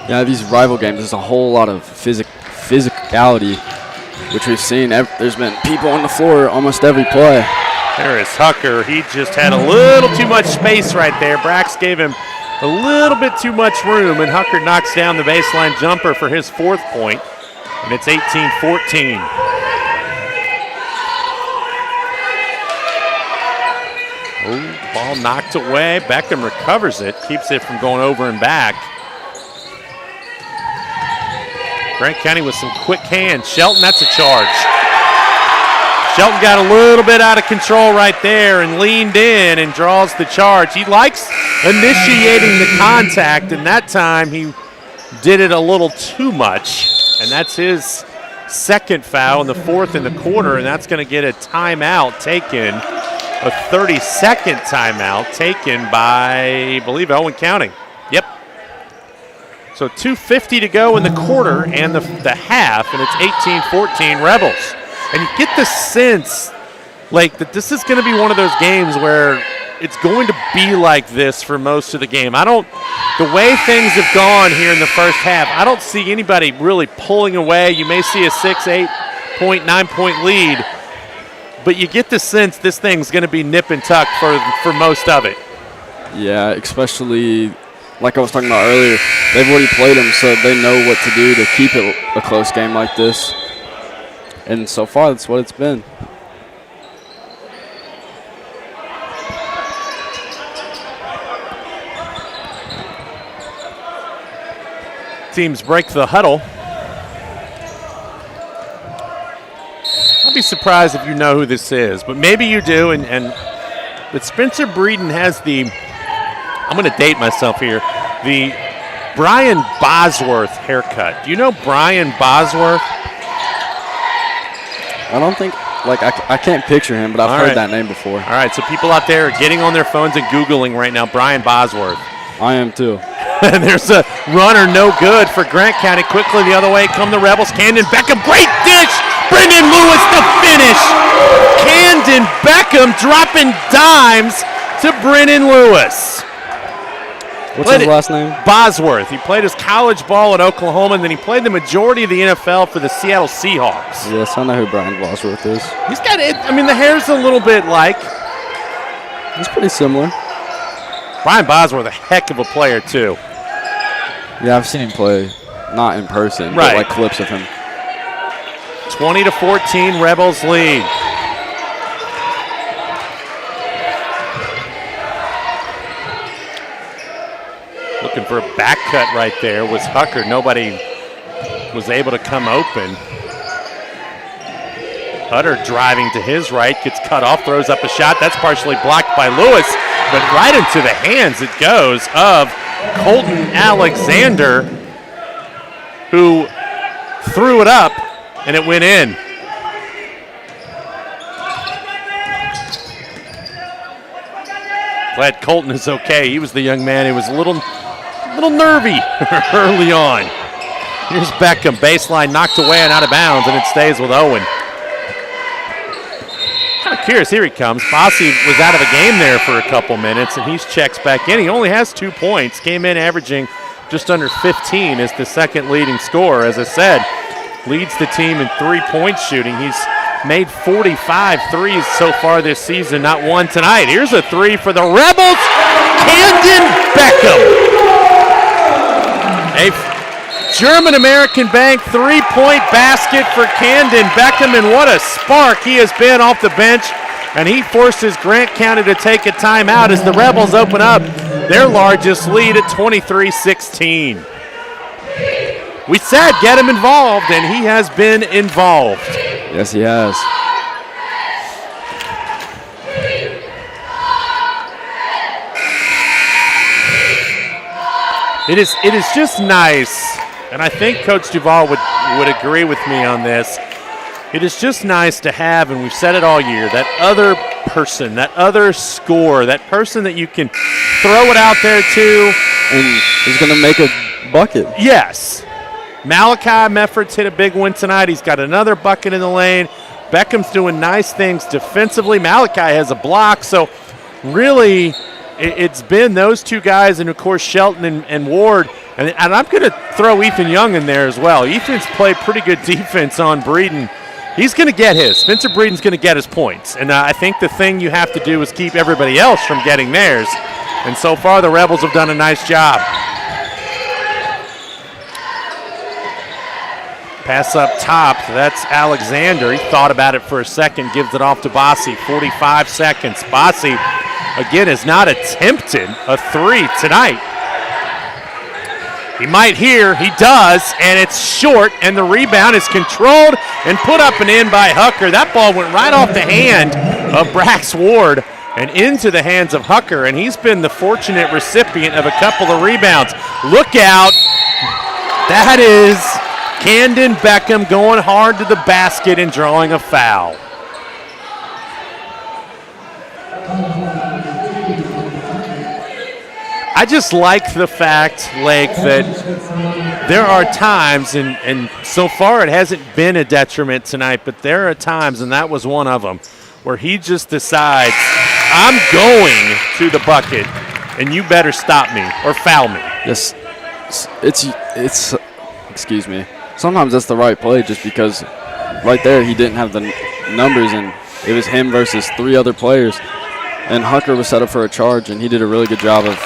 Yeah, these rival games, there's a whole lot of physicality, which we've seen. There's been people on the floor almost every play. There is Hucker. He just had a little too much space right there. Brax gave him a little bit too much room, and Hucker knocks down the baseline jumper for his 4th point, and it's 18-14. Oh, ball knocked away. Beckham recovers it, keeps it from going over and back. Grant County with some quick hands. Shelton, that's a charge. Shelton got a little bit out of control right there and leaned in and draws the charge. He likes initiating the contact, and that time he did it a little too much. And that's his second foul and the fourth in the quarter, and that's going to get a timeout taken, a 30-second timeout taken by, I believe, Owen County. Yep. So 2:50 to go in the quarter and the half, and it's 18-14 Rebels. And you get the sense, like, that this is going to be one of those games where it's going to be like this for most of the game. The way things have gone here in the first half, I don't see anybody really pulling away. You may see a 6, 8 point, 9 point lead, but you get the sense this thing's going to be nip and tuck for most of it. Yeah, especially like I was talking about earlier, they've already played them, so they know what to do to keep it a close game like this. And so far, that's what it's been. Teams break the huddle. I'll be surprised if you know who this is, but maybe you do. But Spencer Breeden has I'm going to date myself here, the Brian Bosworth haircut. Do you know Brian Bosworth? I don't think, I can't picture him, but I've heard that name before. All right, so people out there are getting on their phones and Googling right now, Brian Bosworth. I am too. And there's a runner no good for Grant County. Quickly the other way come the Rebels. Camden Beckham, great dish. Brendan Lewis the finish. Camden Beckham dropping dimes to Brendan Lewis. What's his last name? Bosworth. He played his college ball at Oklahoma, and then he played the majority of the NFL for the Seattle Seahawks. Yes, I know who Brian Bosworth is. He's got it. I mean, the hair's a little bit like. It's pretty similar. Brian Bosworth, a heck of a player, too. Yeah, I've seen him play, not in person, but like clips of him. 20-14, Rebels lead. Looking for a back cut right there was Hucker. Nobody was able to come open. Hutter driving to his right, gets cut off, throws up a shot. That's partially blocked by Lewis, but right into the hands it goes of Colton Alexander, who threw it up, and it went in. Glad Colton is okay. He was the young man who was a little nervy early on. Here's Beckham, baseline knocked away and out of bounds, and it stays with Owen. Kind of curious, here he comes. Bossy was out of the game there for a couple minutes, and he's checks back in. He only has 2 points, came in averaging just under 15 as the second leading scorer. As I said, leads the team in 3-point shooting. He's made 45 threes so far this season, not one tonight. Here's a three for the Rebels, Camden Beckham. A German-American Bank 3-point basket for Camden Beckham, and what a spark he has been off the bench. And he forces Grant County to take a timeout as the Rebels open up their largest lead at 23-16. We said get him involved, and he has been involved. Yes, he has. It is just nice, and I think Coach Duval would agree with me on this. It is just nice to have, and we've said it all year, that other person, that other scorer, that person that you can throw it out there to. And he's going to make a bucket. Yes. Malachi Meffords hit a big one tonight. He's got another bucket in the lane. Beckham's doing nice things defensively. Malachi has a block. So really it's been those two guys and, of course, Shelton and Ward. And I'm going to throw Ethan Young in there as well. Ethan's played pretty good defense on Breeden. He's going to get his. Spencer Breeden's going to get his points. And I think the thing you have to do is keep everybody else from getting theirs. And so far the Rebels have done a nice job. Pass up top, that's Alexander. He thought about it for a second, gives it off to Bossy. 45 seconds. Bossy, again, has not attempted a three tonight. He might here, he does, and it's short, and the rebound is controlled and put up and in by Hucker. That ball went right off the hand of Brax Ward and into the hands of Hucker, and he's been the fortunate recipient of a couple of rebounds. Look out. That is Camden Beckham going hard to the basket and drawing a foul. I just like the fact, Lake, that there are times, and so far it hasn't been a detriment tonight, but there are times, and that was one of them, where he just decides, I'm going to the bucket, and you better stop me or foul me. Yes, it's excuse me. Sometimes that's the right play, just because right there he didn't have the numbers, and it was him versus 3 other players, and Hucker was set up for a charge, and he did a really good job of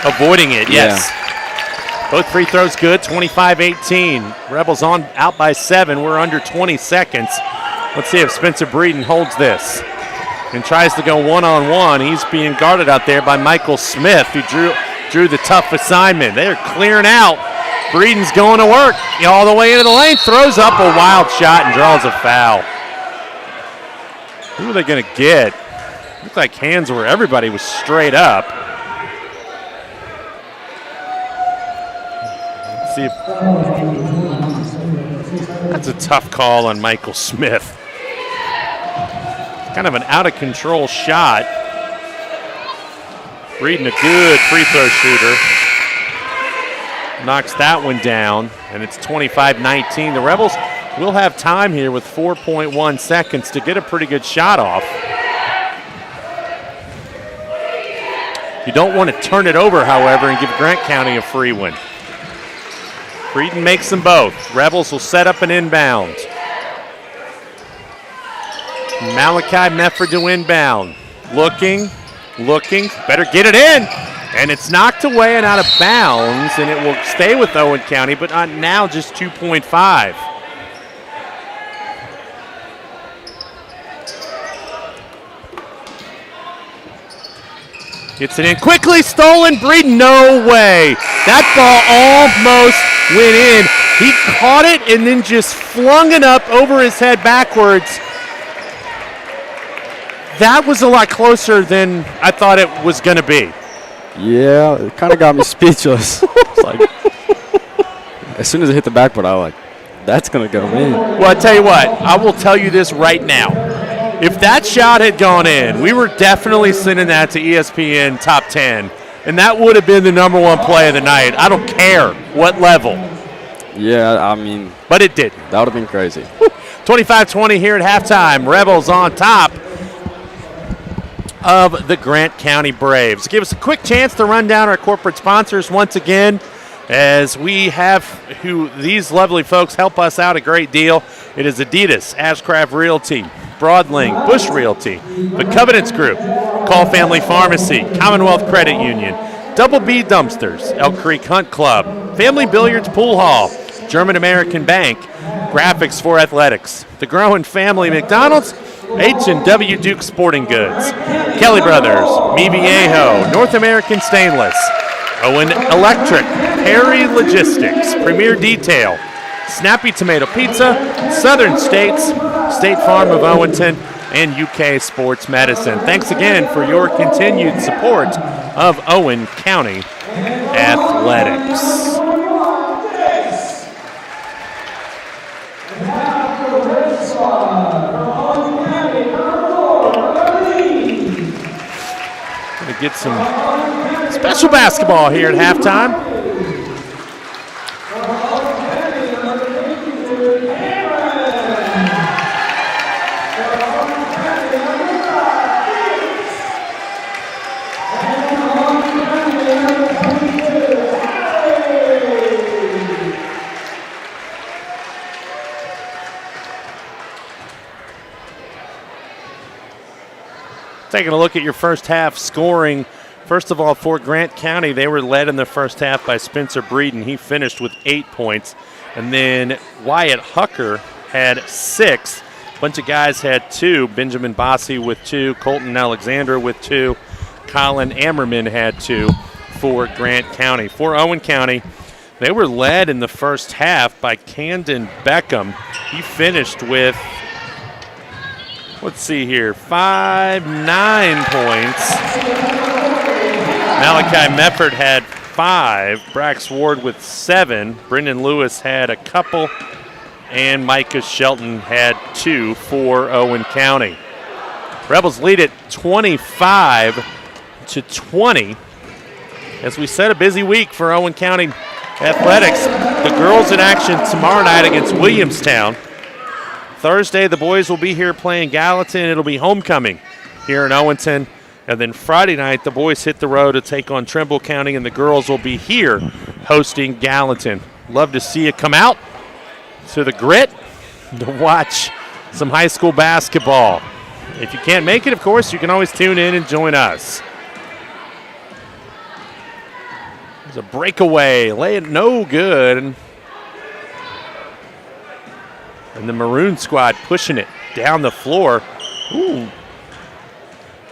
avoiding it. Yes. Yeah. Both free throws good. 25-18. Rebels out by 7. We're under 20 seconds. Let's see if Spencer Breeden holds this and tries to go one-on-one. He's being guarded out there by Michael Smith, who drew the tough assignment. They're clearing out. Breeden's going to work all the way into the lane, throws up a wild shot and draws a foul. Who are they going to get? Looked like hands where everybody was straight up. Let's see if that's a tough call on Michael Smith. Kind of an out-of-control shot. Breeden, a good free throw shooter. Knocks that one down, and it's 25-19. The Rebels will have time here with 4.1 seconds to get a pretty good shot off. You don't want to turn it over, however, and give Grant County a free win. Breeden makes them both. Rebels will set up an inbound. Malachi Mefford to inbound. Looking, better get it in. And it's knocked away and out of bounds, and it will stay with Owen County, but now just 2.5. Gets it in quickly, stolen. Breeden, no way. That ball almost went in. He caught it and then just flung it up over his head backwards. That was a lot closer than I thought it was going to be. Yeah, it kind of got me speechless. It's like, as soon as it hit the backboard, I was like, that's going to go in. Well, I tell you what, I will tell you this right now. If that shot had gone in, we were definitely sending that to ESPN Top 10, and that would have been the #1 play of the night. I don't care what level. Yeah, I mean. But it didn't. That would have been crazy. 25-20 here at halftime. Rebels on top of the Grant County Braves. Give us a quick chance to run down our corporate sponsors once again, as we have these lovely folks help us out a great deal. It is Adidas, Ashcraft Realty, Broadling, Bush Realty, the Covenants Group, Call Family Pharmacy, Commonwealth Credit Union, Double B Dumpsters, Elk Creek Hunt Club, Family Billiards Pool Hall, German American Bank, Graphics for Athletics, the Groen Family McDonald's, H&W Duke Sporting Goods, Kelly Brothers, Mi Viejo, North American Stainless, Owen Electric, Perry Logistics, Premier Detail, Snappy Tomato Pizza, Southern States, State Farm of Owenton, and UK Sports Medicine. Thanks again for your continued support of Owen County Athletics. Gonna get some special basketball here at halftime. Taking a look at your first half scoring. First of all, for Grant County, they were led in the first half by Spencer Breeden. He finished with 8 points. And then Wyatt Hucker had 6. A bunch of guys had 2. Benjamin Bossi with 2. Colton Alexander with 2. Colin Ammerman had 2 for Grant County. For Owen County, They were led in the first half by Camden Beckham. He finished with, let's see here, 9 points. Malachi Mefford had 5. Brax Ward with 7. Brendan Lewis had a couple. And Micah Shelton had 2 for Owen County. Rebels lead it 25-20. As we said, a busy week for Owen County athletics. The girls in action tomorrow night against Williamstown. Thursday, the boys will be here playing Gallatin. It'll be homecoming here in Owenton. And then Friday night, the boys hit the road to take on Trimble County, and the girls will be here hosting Gallatin. Love to see you come out to the Grit to watch some high school basketball. If you can't make it, of course, you can always tune in and join us. There's a breakaway, lay it no good. And the Maroon squad pushing it down the floor. Ooh.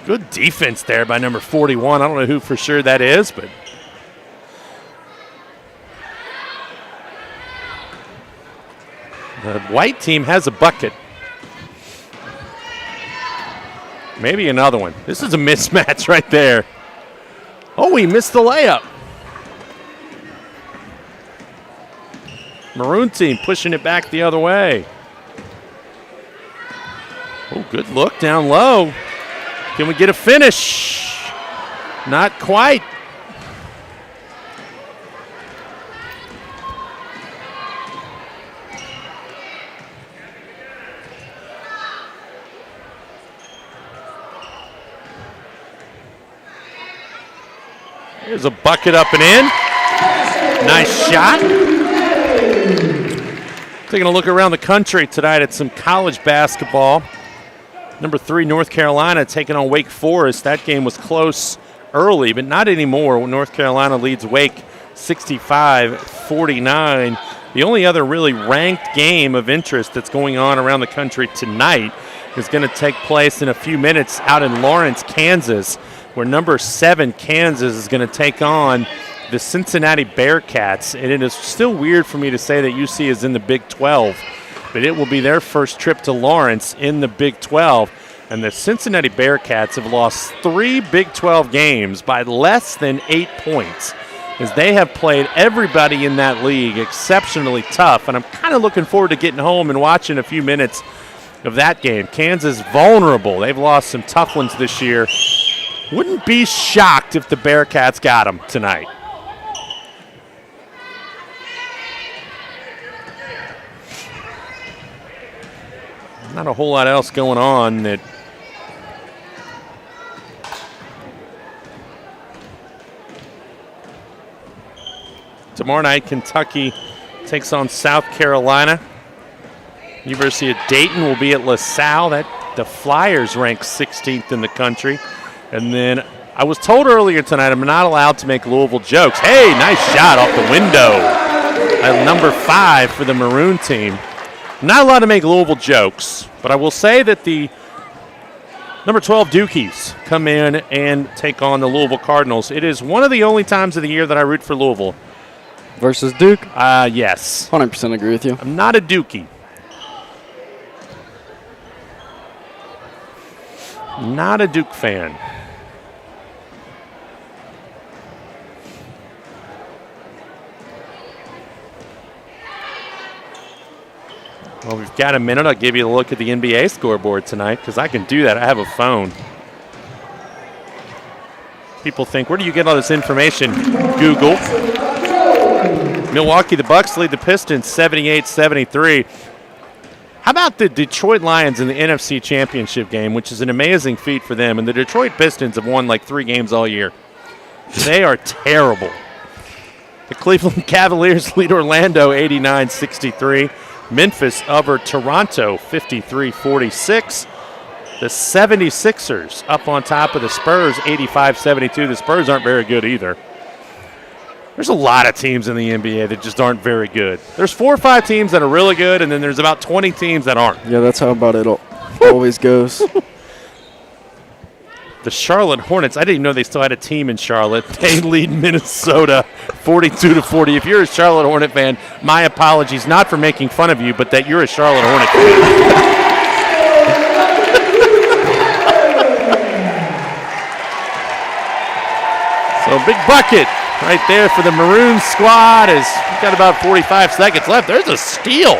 Good defense there by number 41. I don't know who for sure that is, but the white team has a bucket. Maybe another one. This is a mismatch right there. Oh, he missed the layup. Maroon team pushing it back the other way. Oh, good look down low. Can we get a finish? Not quite. Here's a bucket up and in. Nice shot. Taking a look around the country tonight at some college basketball. Number 3, North Carolina taking on Wake Forest. That game was close early, but not anymore. North Carolina leads Wake 65-49. The only other really ranked game of interest that's going on around the country tonight is going to take place in a few minutes out in Lawrence, Kansas, where number 7 Kansas is going to take on the Cincinnati Bearcats. And it is still weird for me to say that UC is in the Big 12. But it will be their first trip to Lawrence in the Big 12. And the Cincinnati Bearcats have lost 3 Big 12 games by less than 8 points, as they have played everybody in that league exceptionally tough. And I'm kind of looking forward to getting home and watching a few minutes of that game. Kansas vulnerable. They've lost some tough ones this year. Wouldn't be shocked if the Bearcats got them tonight. Not a whole lot else going on. That tomorrow night, Kentucky takes on South Carolina. University of Dayton will be at LaSalle. The Flyers rank 16th in the country. And then I was told earlier tonight I'm not allowed to make Louisville jokes. Hey, nice shot off the window. Number 5 for the Maroon team. Not allowed to make Louisville jokes, but I will say that the number 12 Dukies come in and take on the Louisville Cardinals. It is one of the only times of the year that I root for Louisville. Versus Duke? Yes. 100% agree with you. I'm not a Dukie. Not a Duke fan. Well, we've got a minute. I'll give you a look at the NBA scoreboard tonight because I can do that. I have a phone. People think, where do you get all this information? Google. Milwaukee, the Bucks lead the Pistons 78-73. How about the Detroit Lions in the NFC Championship game, which is an amazing feat for them? And the Detroit Pistons have won like 3 games all year. They are terrible. The Cleveland Cavaliers lead Orlando 89-63. Memphis over Toronto 53-46. The 76ers up on top of the Spurs 85-72. The Spurs aren't very good either. There's a lot of teams in the NBA that just aren't very good. There's 4 or 5 teams that are really good, and then there's about 20 teams that aren't. Yeah, that's how about it always goes. The Charlotte Hornets, I didn't even know they still had a team in Charlotte. They lead Minnesota 42-40. If you're a Charlotte Hornet fan, my apologies, not for making fun of you, but that you're a Charlotte Hornet fan. So big bucket right there for the Maroon squad as we've got about 45 seconds left. There's a steal.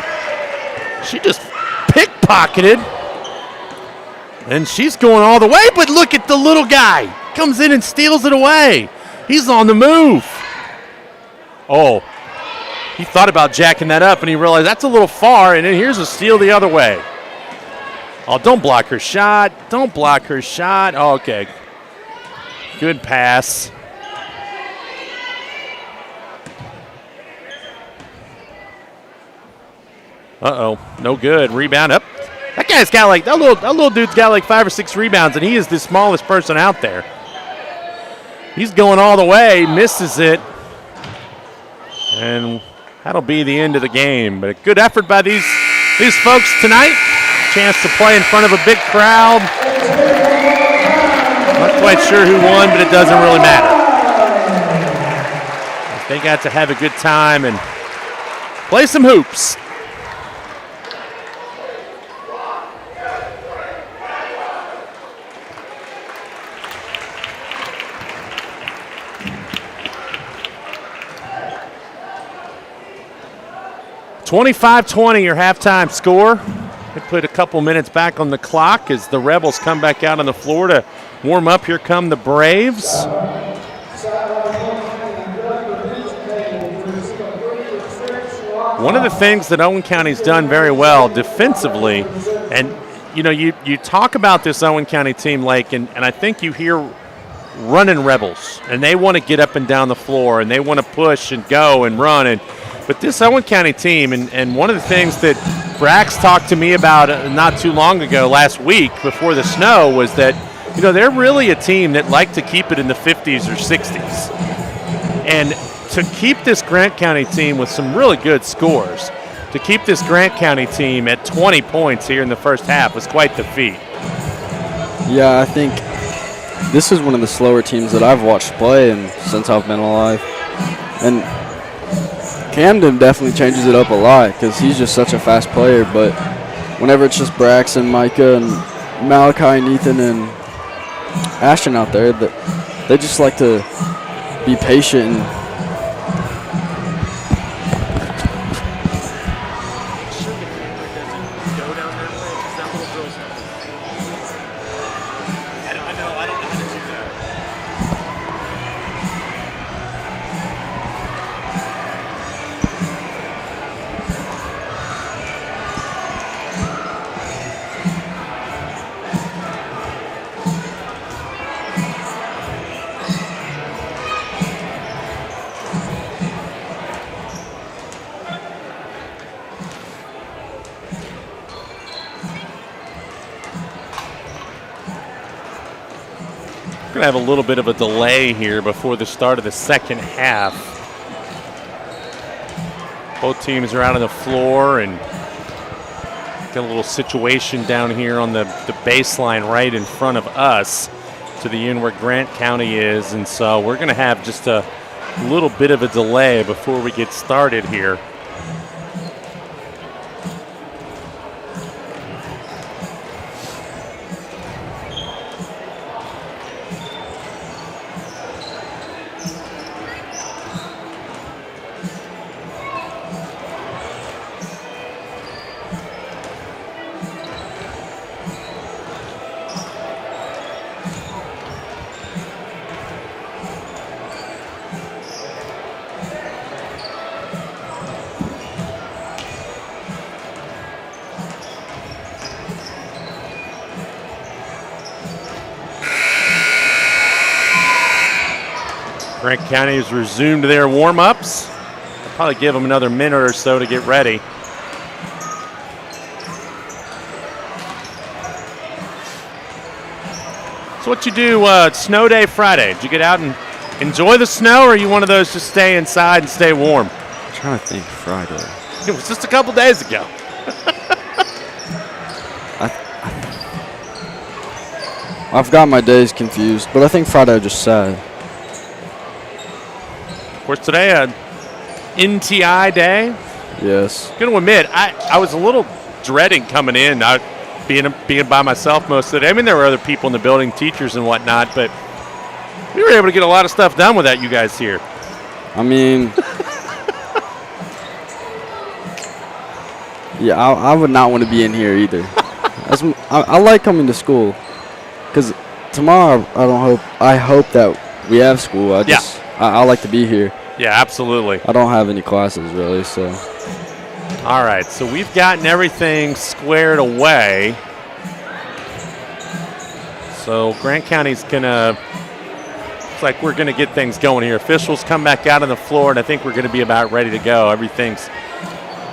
She just pickpocketed. And she's going all the way, but look at the little guy. Comes in and steals it away. He's on the move. Oh, he thought about jacking that up, and he realized that's a little far, and then here's a steal the other way. Oh, don't block her shot. Don't block her shot. Oh, okay. Good pass. Uh-oh, no good. Rebound up. That guy's got like, that little dude's got like 5 or 6 rebounds, and he is the smallest person out there. He's going all the way, misses it. And that'll be the end of the game. But a good effort by these folks tonight. Chance to play in front of a big crowd. Not quite sure who won, but it doesn't really matter. They got to have a good time and play some hoops. (25-20) your halftime score. They put a couple minutes back on the clock as the Rebels come back out on the floor to warm up. Here come the Braves. One of the things that Owen County's done very well defensively, and you talk about this Owen County team, Lake, and I think you hear running Rebels, and they want to get up and down the floor, and they want to push and go and run. But this Owen County team, and one of the things that Brax talked to me about not too long ago, last week before the snow, was that they're really a team that like to keep it in the 50s or 60s. And to keep this Grant County team with some really good scores, to keep this Grant County team at 20 points here in the first half was quite the feat. Yeah, I think this is one of the slower teams that I've watched play since I've been alive. And Camden definitely changes it up a lot because he's just such a fast player. But whenever it's just Braxton, Micah, and Malachi, and Ethan, and Ashton out there, they just like to be patient. Going to have a little bit of a delay here before the start of the second half. Both teams are out on the floor and got a little situation down here on the baseline right in front of us to the end where Grant County is. And so we're going to have just a little bit of a delay before we get started here. Grant County has resumed their warm-ups. I'll probably give them another minute or so to get ready. So what you do snow day Friday? Did you get out and enjoy the snow, or are you one of those just stay inside and stay warm? I'm trying to think Friday. It was just a couple days ago. I've got my days confused, but I think Friday are just sad. Of course, today, NTI day. Yes. Going to admit, I was a little dreading coming in, being by myself most of the day. I mean, there were other people in the building, teachers and whatnot, but we were able to get a lot of stuff done without you guys here. I mean, yeah, I would not want to be in here either. I like coming to school because tomorrow I hope that we have school. I like to be here. Yeah, absolutely. I don't have any classes really, so. All right, so we've gotten everything squared away. So Grant County's gonna, looks like we're gonna get things going here. Officials come back out on the floor, and I think we're gonna be about ready to go. Everything's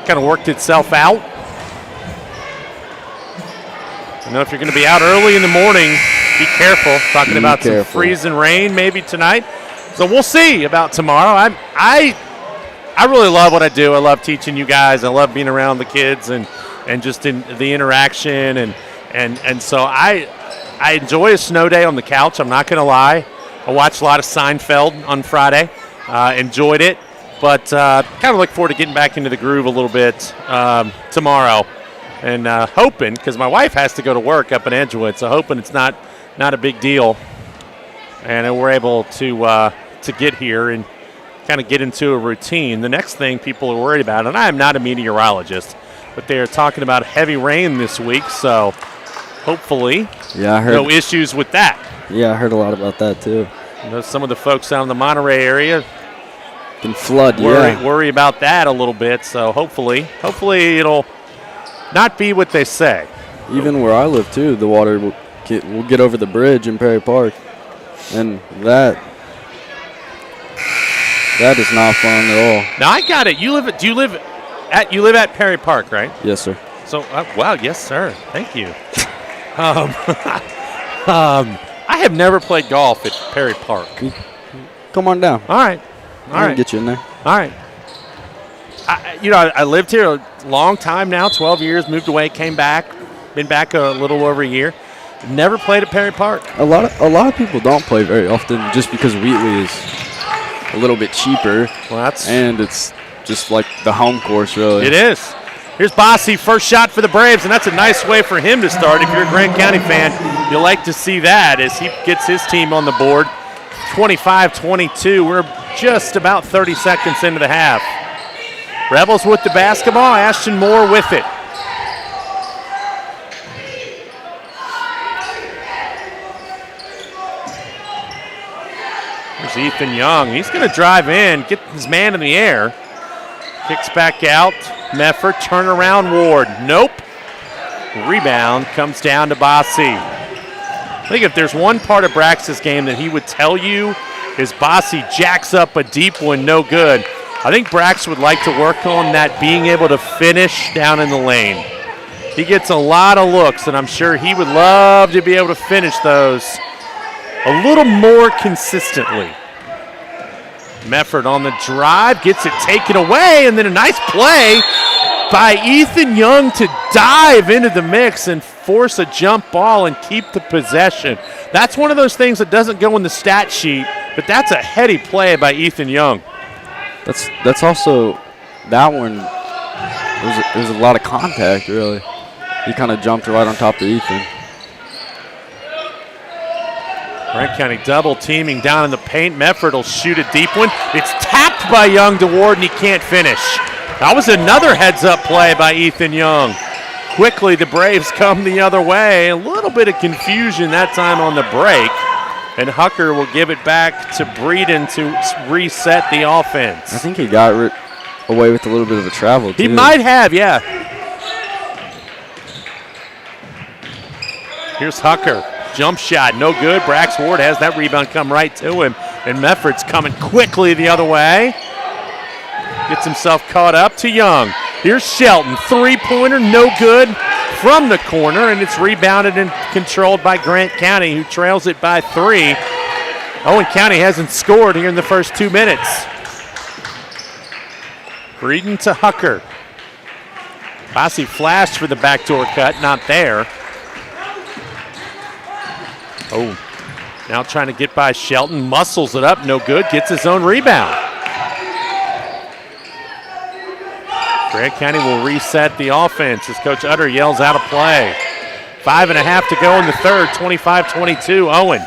kind of worked itself out. I know if you're gonna be out early in the morning, be careful. Talking about some freezing rain maybe tonight. So we'll see about tomorrow. I really love what I do. I love teaching you guys. I love being around the kids and just in the interaction and so I enjoy a snow day on the couch. I'm not going to lie. I watched a lot of Seinfeld on Friday. Enjoyed it, but kind of look forward to getting back into the groove a little bit tomorrow, and hoping, because my wife has to go to work up in Edgewood, so hoping it's not a big deal, and we're able to get here and kind of get into a routine. The next thing people are worried about, and I am not a meteorologist, but they are talking about heavy rain this week, so hopefully no issues with that. Yeah, I heard a lot about that too. You know, some of the folks down in the Monterey area can flood, worry about that a little bit, so hopefully it'll not be what they say. Even where I live too, the water will get over the bridge in Perry Park, and that is not fun at all. Now I got it. You live at Perry Park, right? Yes, sir. So wow, yes, sir. Thank you. I have never played golf at Perry Park. Come on down. All right. I'll get you in there. All right. I lived here a long time now, 12 years. Moved away, came back, been back a little over a year. Never played at Perry Park. A lot of people don't play very often just because Wheatley is a little bit cheaper. And it's just like the home course, really. It is. Here's Bossy, first shot for the Braves, and that's a nice way for him to start. If you're a Grant County fan, you'll like to see that as he gets his team on the board. 25-22. We're just about 30 seconds into the half. Rebels with the basketball. Ashton Moore with it. Here's Ethan Young. He's going to drive in, get his man in the air. Kicks back out. Mefford, turnaround Ward. Nope. Rebound comes down to Bossy. I think if there's one part of Brax's game that he would tell you is Bossy jacks up a deep one, no good. I think Brax would like to work on that, being able to finish down in the lane. He gets a lot of looks, and I'm sure he would love to be able to finish those a little more consistently. Mefford on the drive, gets it taken away, and then a nice play by Ethan Young to dive into the mix and force a jump ball and keep the possession. That's one of those things that doesn't go in the stat sheet, but that's a heady play by Ethan Young. That's also, that one, there's a lot of contact, really. He kind of jumped right on top of Ethan. Grant County double teaming down in the paint. Mefford will shoot a deep one. It's tapped by Young to Ward, and he can't finish. That was another heads-up play by Ethan Young. Quickly, the Braves come the other way. A little bit of confusion that time on the break. And Hucker will give it back to Breeden to reset the offense. I think he got away with a little bit of a travel, too. He might have, yeah. Here's Hucker. Jump shot, no good. Brax Ward has that rebound come right to him. And Mefford's coming quickly the other way. Gets himself caught up to Young. Here's Shelton. Three-pointer, no good from the corner, and it's rebounded and controlled by Grant County, who trails it by 3. Owen County hasn't scored here in the first 2 minutes. Breeden to Hucker. Bossy flashed for the backdoor cut, not there. Oh, now trying to get by Shelton. Muscles it up. No good. Gets his own rebound. Grant County will reset the offense as Coach Utter yells out of play. 5.5 to go in the third. 25-22. Owen.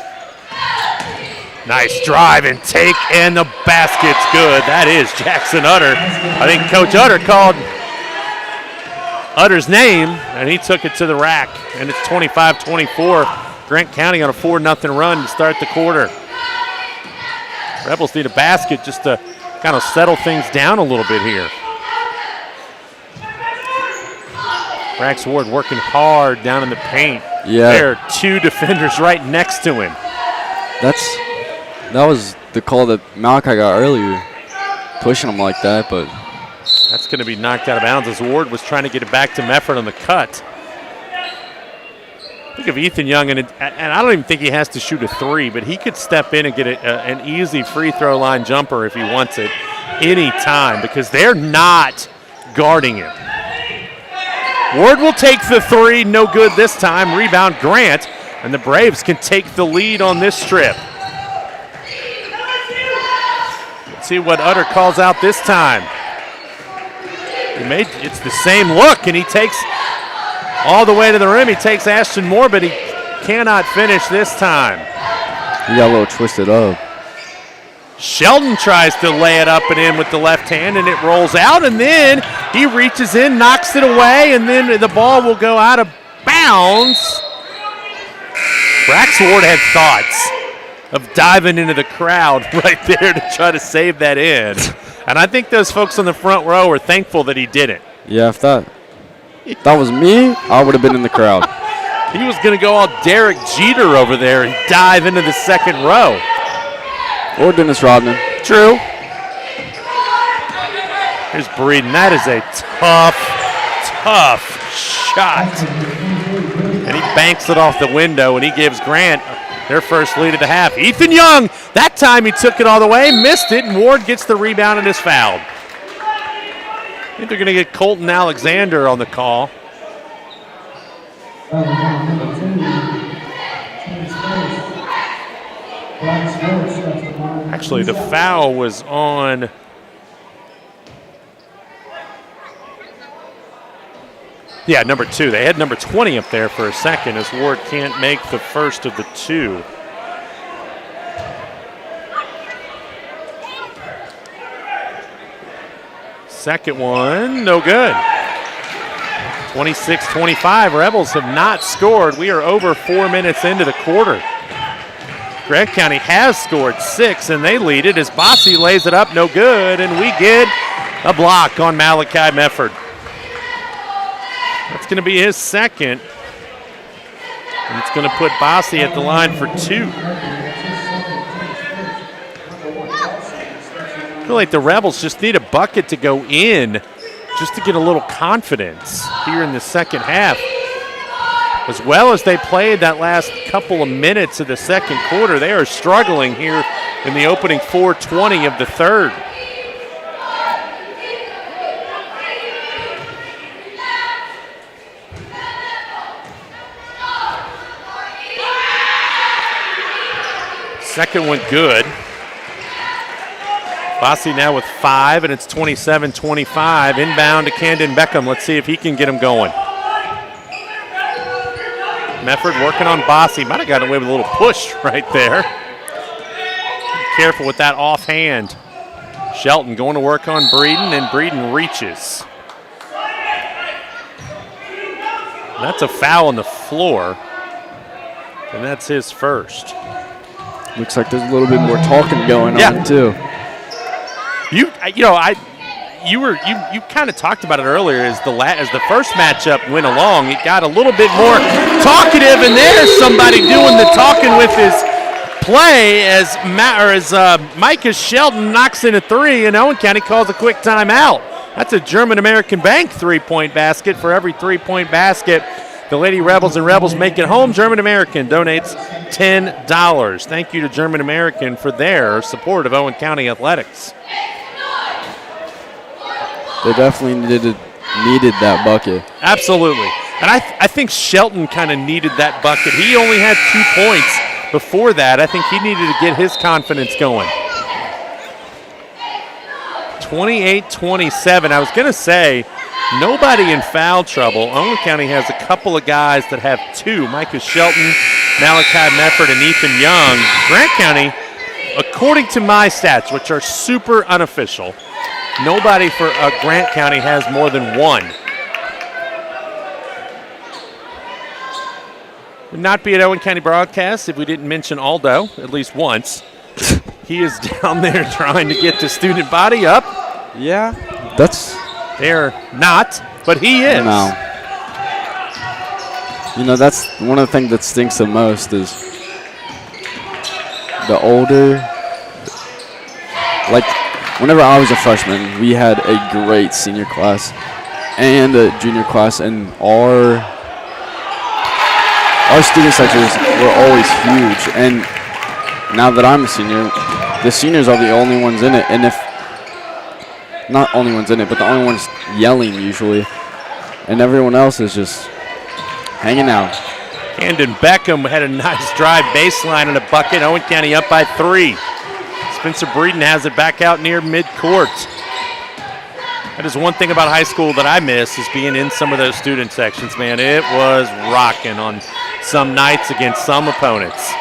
Nice drive and take, and the basket's good. That is Jackson Utter. I think Coach Utter called Utter's name, and he took it to the rack. And it's 25-24. Grant County on a 4-0 run to start the quarter. Rebels need a basket just to kind of settle things down a little bit here. Brax Ward working hard down in the paint. Yeah. There are 2 defenders right next to him. That was the call that Malachi got earlier, pushing him like that, but that's going to be knocked out of bounds as Ward was trying to get it back to Mefford on the cut. Think of Ethan Young, and I don't even think he has to shoot a 3, but he could step in and get an easy free throw line jumper if he wants it any time because they're not guarding him. Ward will take the 3, no good this time. Rebound Grant, and the Braves can take the lead on this trip. Let's see what Utter calls out this time. It's the same look, and he takes all the way to the rim. He takes Ashton Moore, but he cannot finish this time. he got a little twisted up. Shelton tries to lay it up and in with the left hand, and it rolls out, and then he reaches in, knocks it away, and then the ball will go out of bounds. Brax Ward had thoughts of diving into the crowd right there to try to save that in. And I think those folks on the front row are thankful that he didn't. Yeah, if that was me, I would have been in the crowd. He was going to go all Derek Jeter over there and dive into the second row. Or Dennis Rodman. True. Here's Breeden. That is a tough shot. And he banks it off the window, and he gives Grant their first lead of the half. Ethan Young, that time he took it all the way, missed it, and Ward gets the rebound and is fouled. I think they're going to get Colton Alexander on the call. Actually, the foul was on number 2. They had number 20 up there for a second as Ward can't make the first of the 2. Second one, no good. 26-25. Rebels have not scored. We are over 4 minutes into the quarter. Grant County has scored 6, and they lead it as Bossie lays it up, no good, and we get a block on Malachi Mefford. That's going to be his second, and it's going to put Bossie at the line for 2. I feel like the Rebels just need a bucket to go in just to get a little confidence here in the second half. As well as they played that last couple of minutes of the second quarter, they are struggling here in the opening 4:20 of the third. Second one good. Bossie now with 5, and it's 27-25. Inbound to Camden Beckham. Let's see if he can get him going. Mefford working on Bossie. Might have gotten away with a little push right there. Be careful with that offhand. Shelton going to work on Breeden, and Breeden reaches. That's a foul on the floor, and that's his first. Looks like there's a little bit more talking going on too. You kind of talked about it earlier as the first matchup went along. It got a little bit more talkative, and there's somebody doing the talking with his play as Micah Shelton knocks in a 3, and Owen County calls a quick timeout. That's a German American Bank 3-point basket. For every 3-point basket the Lady Rebels and Rebels make it home, German American donates $10. Thank you to German American for their support of Owen County athletics. They definitely needed that bucket. Absolutely. And I think Shelton kind of needed that bucket. He only had 2 points before that. I think he needed to get his confidence going. 28-27. I was going to say, nobody in foul trouble. Owen County has a couple of guys that have 2, Micah Shelton, Malachi Mefford, and Ethan Young. Grant County, according to my stats, which are super unofficial, nobody for Grant County has more than 1. Would not be an Owen County broadcast if we didn't mention Aldo at least once. He is down there trying to get the student body up. Yeah, They're not, but he is. No. You know, that's one of the things that stinks the most is the older. Like, whenever I was a freshman, we had a great senior class and a junior class, and our student sections were always huge. And now that I'm a senior, the seniors are the only ones in it, and if not only ones in it, but the only ones yelling usually, and everyone else is just hanging out. Camden Beckham had a nice drive baseline and a bucket. Owen County up by 3. Spencer Breeden has it back out near midcourt. That is one thing about high school that I miss, is being in some of those student sections, man. It was rocking on some nights against some opponents.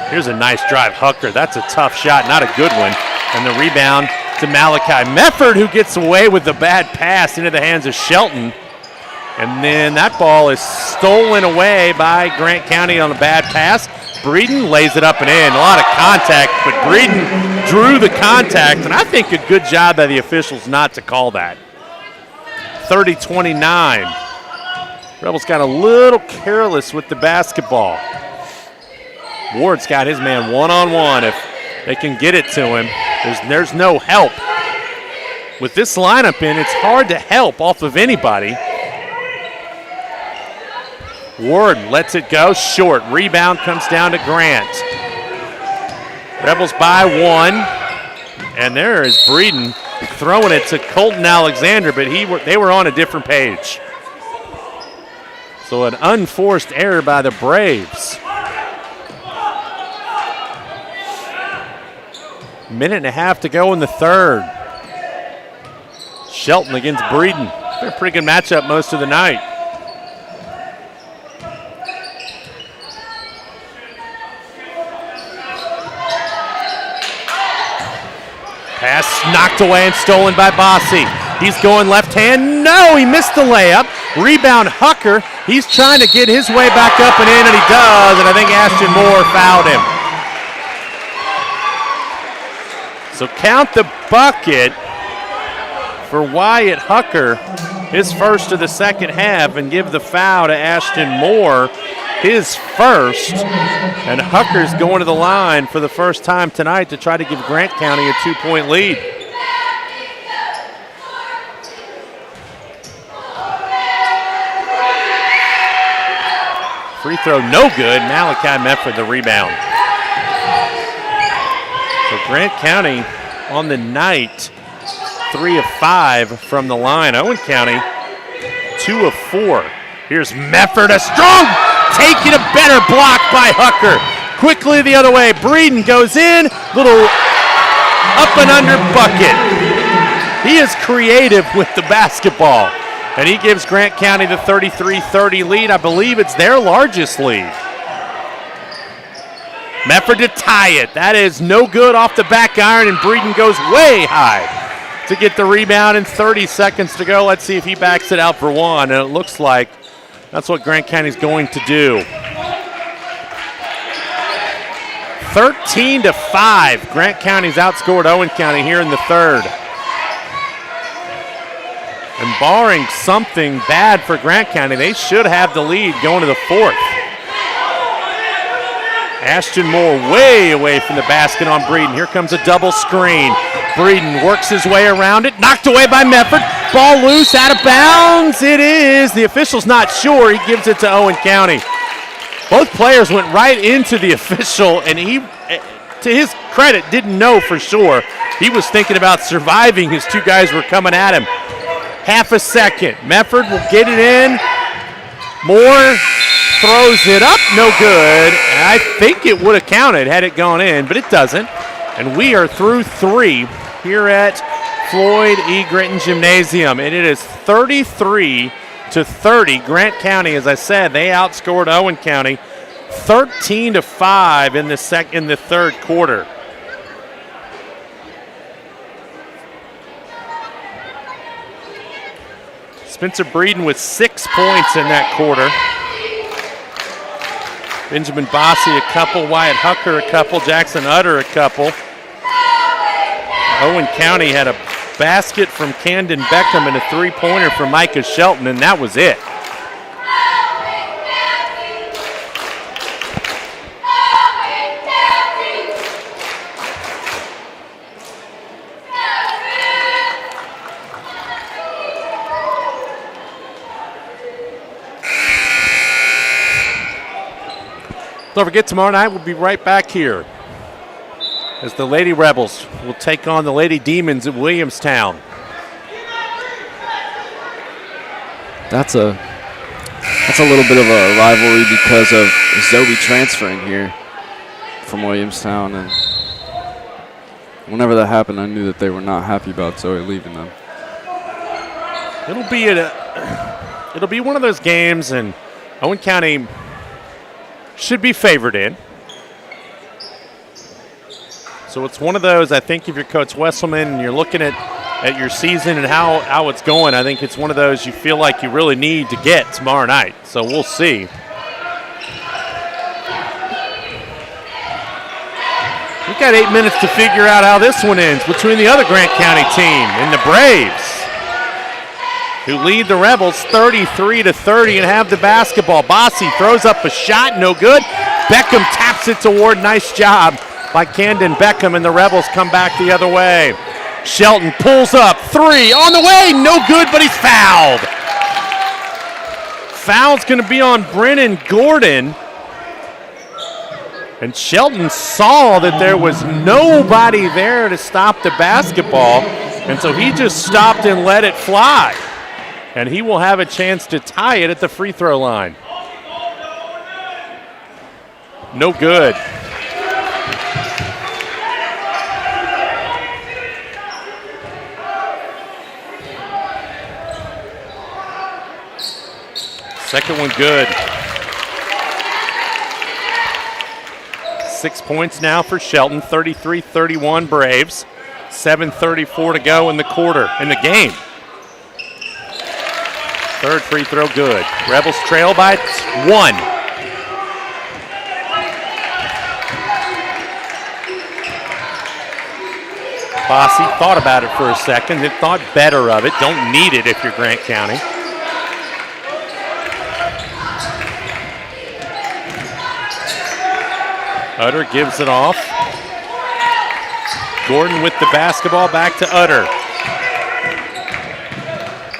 Here's a nice drive, Hucker. That's a tough shot, not a good one. And the rebound to Malachi Mefford, who gets away with the bad pass into the hands of Shelton. And then that ball is stolen away by Grant County on a bad pass. Breeden lays it up and in. A lot of contact, but Breeden drew the contact, and I think a good job by the officials not to call that. 30-29. Rebels got a little careless with the basketball. Ward's got his man one-on-one. If they can get it to him, there's no help. With this lineup in, it's hard to help off of anybody. Ward lets it go short. Rebound comes down to Grant. Rebels by 1. And there is Breeden throwing it to Colton Alexander, but they were on a different page. So an unforced error by the Braves. Minute and a half to go in the third. Shelton against Breeden. Been a pretty good matchup most of the night. Pass knocked away and stolen by Bossy. He's going left hand. No, he missed the layup. Rebound Hucker. He's trying to get his way back up and in, and he does, and I think Ashton Moore fouled him. So count the bucket for Wyatt Hucker, his first of the second half, and give the foul to Ashton Moore, his first. And Hucker's going to the line for the first time tonight to try to give Grant County a 2-point lead. Free throw no good. Malachi Mefford the rebound. So Grant County on the night, 3 of 5 from the line. Owen County, 2 of 4. Here's Mefford, a strong take, and a better block by Hucker. Quickly the other way. Breeden goes in, little up and under bucket. He is creative with the basketball, and he gives Grant County the 33-30 lead. I believe it's their largest lead. Mefford to tie it. That is no good off the back iron, and Breeden goes way high to get the rebound, and 30 seconds to go. Let's see if he backs it out for one, and it looks like that's what Grant County's going to do. 13-5. Grant County's outscored Owen County here in the third. And barring something bad for Grant County, they should have the lead going to the fourth. Ashton Moore way away from the basket on Breeden. Here comes a double screen. Breeden works his way around it. Knocked away by Mefford. Ball loose, out of bounds. It is. The official's not sure. He gives it to Owen County. Both players went right into the official, and he, to his credit, didn't know for sure. He was thinking about surviving. His two guys were coming at him. Half a second. Mefford will get it in. Moore throws it up, no good. I think it would have counted had it gone in, but it doesn't. And we are through 3 here at Floyd E. Gritton Gymnasium, and it is 33-30. Grant County, as I said, they outscored Owen County 13-5 in the third quarter. Spencer Breeden with 6 points in that quarter. Benjamin Bossie a couple, Wyatt Hucker a couple, Jackson Utter a couple. Owen County had a basket from Camden Beckham and a three-pointer from Micah Shelton, and that was it. Don't forget, tomorrow night we'll be right back here as the Lady Rebels will take on the Lady Demons at Williamstown. That's a little bit of a rivalry because of Zoe transferring here from Williamstown, and whenever that happened, I knew that they were not happy about Zoe leaving them. It'll be one of those games, and Owen County should be favored in. So it's one of those, I think if you're Coach Wesselman and you're looking at your season and how it's going, I think it's one of those you feel like you really need to get tomorrow night. So we'll see. We've got 8 minutes to figure out how this one ends between the other Grant County team and the Braves, who lead the Rebels 33-30 and have the basketball. Bossie throws up a shot, no good. Beckham taps it to Ward. Nice job by Camden Beckham, and the Rebels come back the other way. Shelton pulls up, 3 on the way, no good, but he's fouled. Foul's going to be on Brennan Gordon. And Shelton saw that there was nobody there to stop the basketball, and so he just stopped and let it fly. And he will have a chance to tie it at the free throw line. No good. Second one good. 6 points now for Shelton, 33-31 Braves. 7:34 to go in the game. Third free throw good. Rebels trail by 1. Bossie thought about it for a second, then thought better of it. Don't need it if you're Grant County. Utter gives it off. Gordon with the basketball, back to Utter.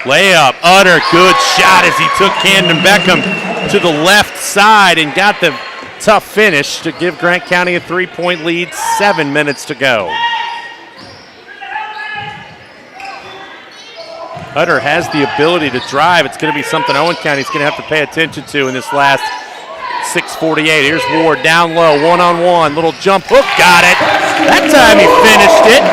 Layup, Utter, good shot as he took Camden Beckham to the left side and got the tough finish to give Grant County a 3-point lead, 7 minutes to go. Utter has the ability to drive. It's going to be something Owen County's going to have to pay attention to in this last 6:48. Here's Ward down low, one-on-one, little jump hook, got it. That time he finished it.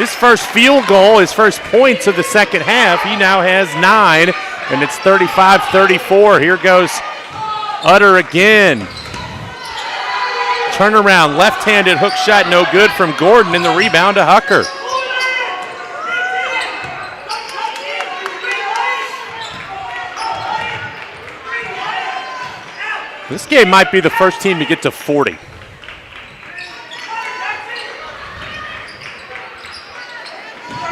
His first field goal, his first points of the second half. He now has 9, and it's 35-34. Here goes Utter again. Turnaround, left-handed hook shot, no good from Gordon, and the rebound to Hucker. This game might be the first team to get to 40.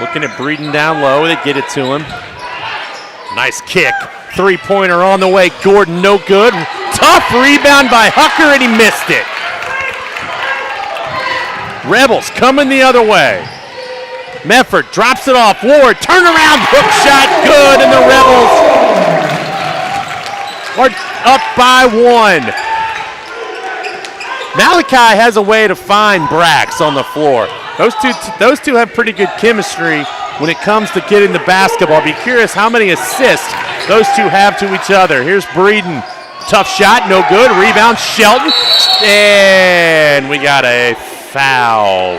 Looking at Breeden down low, they get it to him. Nice kick, 3-pointer on the way, Gordon no good. Tough rebound by Hucker, and he missed it. Rebels coming the other way. Mefford drops it off, Ward, turnaround, hook shot, good, and the Rebels are up by 1. Malachi has a way to find Brax on the floor. Those two have pretty good chemistry when it comes to getting the basketball. Be curious how many assists those two have to each other. Here's Breeden Tough shot, no good. Rebound, Shelton. And we got a foul.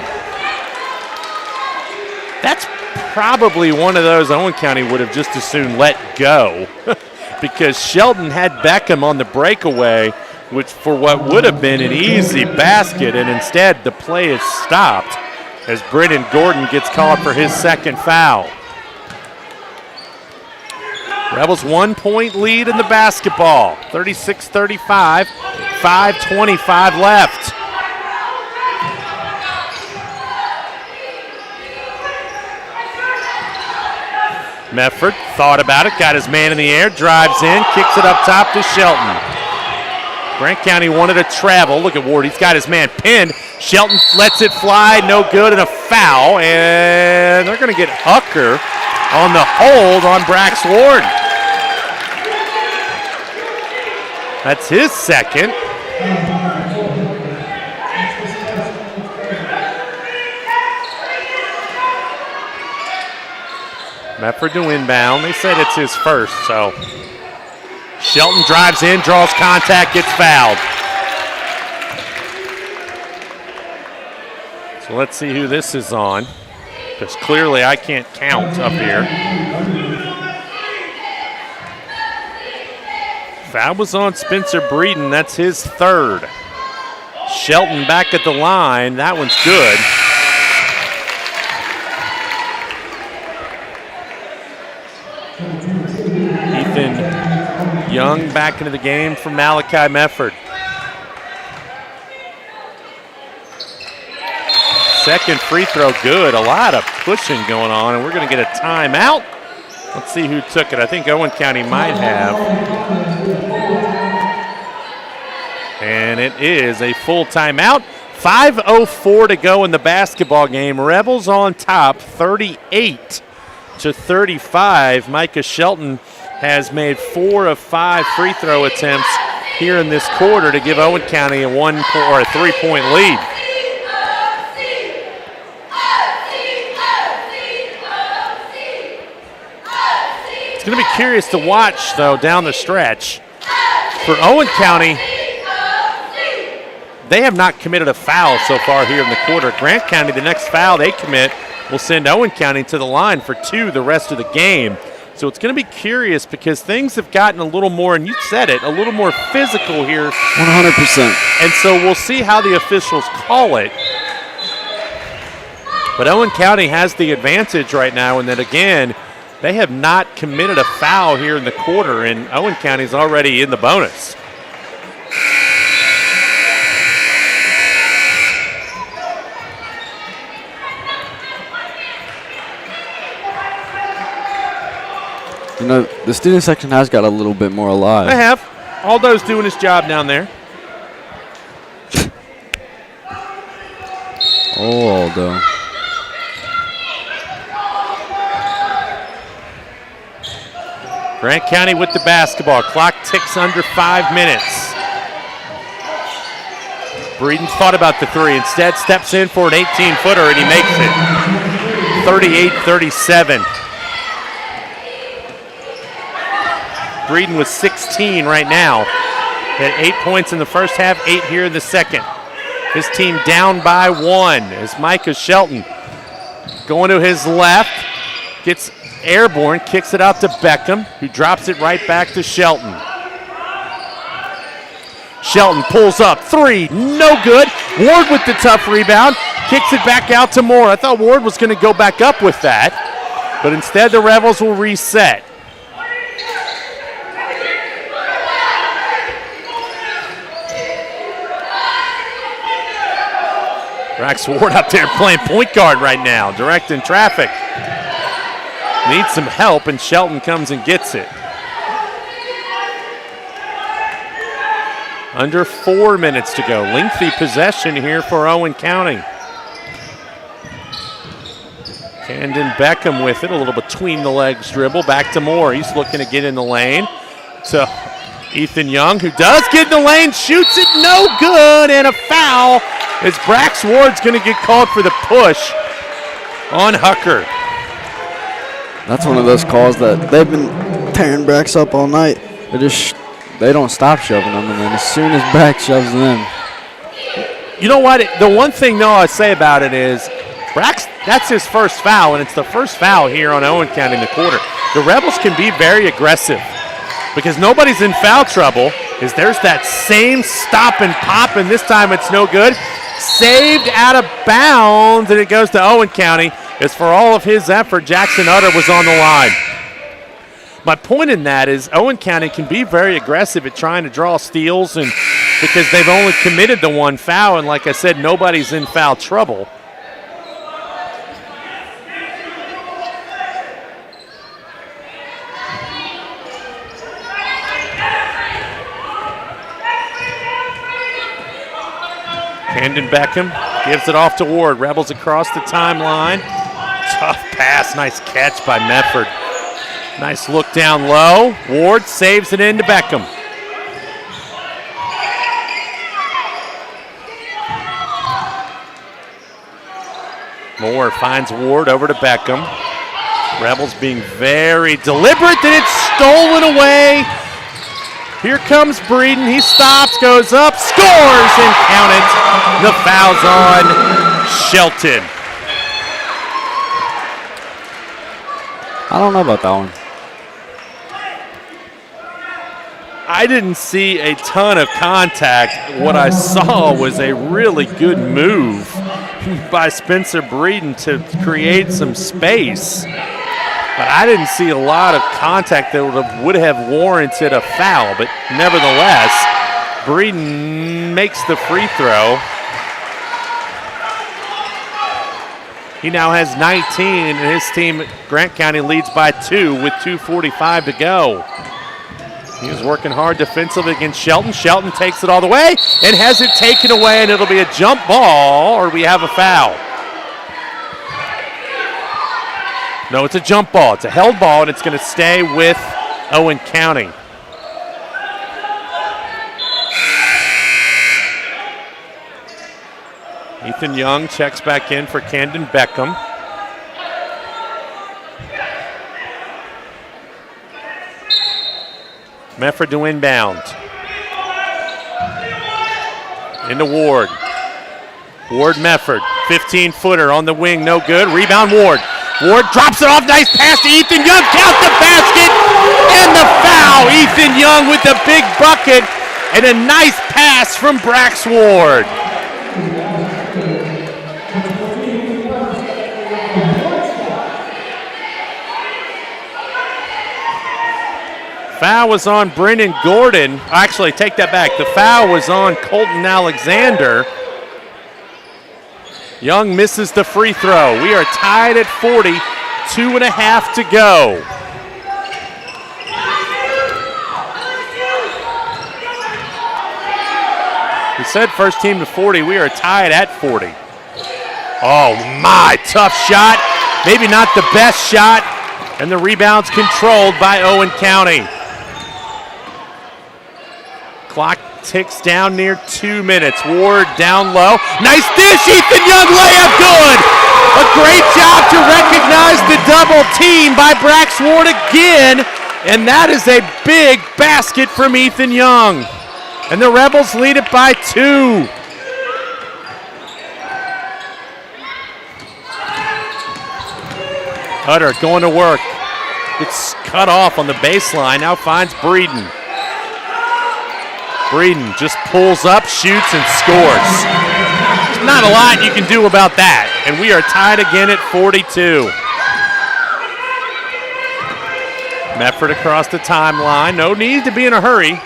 That's probably one of those Owen County would have just as soon let go because Shelton had Beckham on the breakaway, which for what would have been an easy basket, and instead the play is stopped as Brennan Gordon gets called for his second foul. Rebels 1 point lead in the basketball, 36-35, 5:25 left. Medford thought about it, got his man in the air, drives in, kicks it up top to Shelton. Grant County wanted to travel. Look at Ward, he's got his man pinned. Shelton lets it fly, no good, and a foul. And they're going to get Hucker on the hold on Brax Ward. That's his second. Medford to inbound. They said it's his first, so Shelton drives in, draws contact, gets fouled. So let's see who this is on, because clearly I can't count up here. Foul was on Spencer Breeden. That's his third. Shelton back at the line. That one's good. Ethan Young back into the game for Malachi Medford. Second free throw good. A lot of pushing going on, and we're going to get a timeout. Let's see who took it. I think Owen County might have. And it is a full timeout. 5:04 to go in the basketball game. Rebels on top, 38-35. Micah Shelton has made 4 of 5 free throw attempts here in this quarter to give Owen County a 3-point lead. It's going to be curious to watch, though, down the stretch. For Owen County, they have not committed a foul so far here in the quarter. Grant County, the next foul they commit will send Owen County to the line for 2 the rest of the game. So it's going to be curious because things have gotten a little more, and you said it, a little more physical here. 100%. And so we'll see how the officials call it. But Owen County has the advantage right now, and that again, they have not committed a foul here in the quarter, and Owen County's already in the bonus. You know, the student section has got a little bit more alive. They have. Aldo's doing his job down there. Oh, Aldo. Grant County with the basketball. Clock ticks under 5 minutes. Breeden thought about the three. Instead, steps in for an 18-footer, and he makes it. 38-37. Breeden with 16 right now. Had 8 points in the first half, 8 here in the second. His team down by 1 as Micah Shelton going to his left, gets airborne, kicks it out to Beckham, who drops it right back to Shelton. Shelton pulls up, 3, no good. Ward with the tough rebound, kicks it back out to Moore. I thought Ward was going to go back up with that, but instead the Rebels will reset. Brax Ward up there playing point guard right now, directing traffic. Needs some help, and Shelton comes and gets it. Under 4 minutes to go. Lengthy possession here for Owen County. Camden Beckham with it, a little between the legs dribble. Back to Moore. He's looking to get in the lane. To Ethan Young, who does get in the lane, shoots it, no good, and a foul as Brax Ward's going to get called for the push on Hucker. That's one of those calls that they've been tearing Brax up all night. They're just they don't stop shoving them, and then as soon as Brack shoves them. You know what? The one thing, though, I'd say about it is Brack's, that's his first foul, and it's the first foul here on Owen County in the quarter. The Rebels can be very aggressive because nobody's in foul trouble. There's that same stop and pop, and this time it's no good. Saved out of bounds, and it goes to Owen County. As for all of his effort, Jackson Utter was on the line. My point in that is Owen County can be very aggressive at trying to draw steals, and because they've only committed the one foul, and like I said, nobody's in foul trouble. Camden Beckham gives it off to Ward. Rebels across the timeline. Tough pass, nice catch by Medford. Nice look down low. Ward saves it into Beckham. Moore finds Ward over to Beckham. Rebels being very deliberate, then it's stolen away. Here comes Breeden. He stops, goes up, scores, and count it. The foul's on Shelton. I don't know about that one. I didn't see a ton of contact. What I saw was a really good move by Spencer Breeden to create some space. But I didn't see a lot of contact that would have warranted a foul. But nevertheless, Breeden makes the free throw. He now has 19, and his team, Grant County, leads by 2 with 2:45 to go. He was working hard defensively against Shelton. Shelton takes it all the way and has it taken away, and it'll be a jump ball, or we have a foul. No, it's a jump ball. It's a held ball, and it's going to stay with Owen County. Ethan Young checks back in for Camden Beckham. Medford to inbound. Into Ward. Ward Medford, 15-footer on the wing, no good. Rebound Ward. Ward drops it off, nice pass to Ethan Young, count the basket, and the foul. Ethan Young with the big bucket, and a nice pass from Brax Ward. Foul was on Brendan Gordon. Actually, take that back. The foul was on Colton Alexander. Young misses the free throw. We are tied at 40, 2.5 to go. He said first team to 40. We are tied at 40. Oh my, tough shot. Maybe not the best shot. And the rebound's controlled by Owen County. Clock ticks down near 2 minutes. Ward down low. Nice dish, Ethan Young layup, good. A great job to recognize the double team by Brax Ward again. And that is a big basket from Ethan Young. And the Rebels lead it by 2. Hutter going to work. Gets cut off on the baseline. Now finds Breeden. Breeden just pulls up, shoots, and scores. Not a lot you can do about that. And we are tied again at 42. Medford across the timeline. No need to be in a hurry.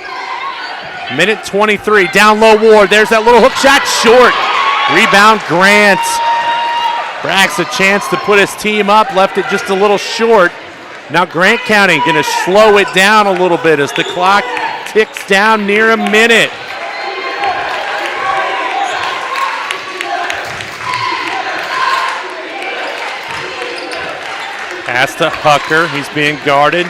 Minute 23. Down low Ward. There's that little hook shot. Short. Rebound Grant. Brax a chance to put his team up. Left it just a little short. Now Grant County going to slow it down a little bit as the clock ticks down near a minute. Pass to Hucker. He's being guarded.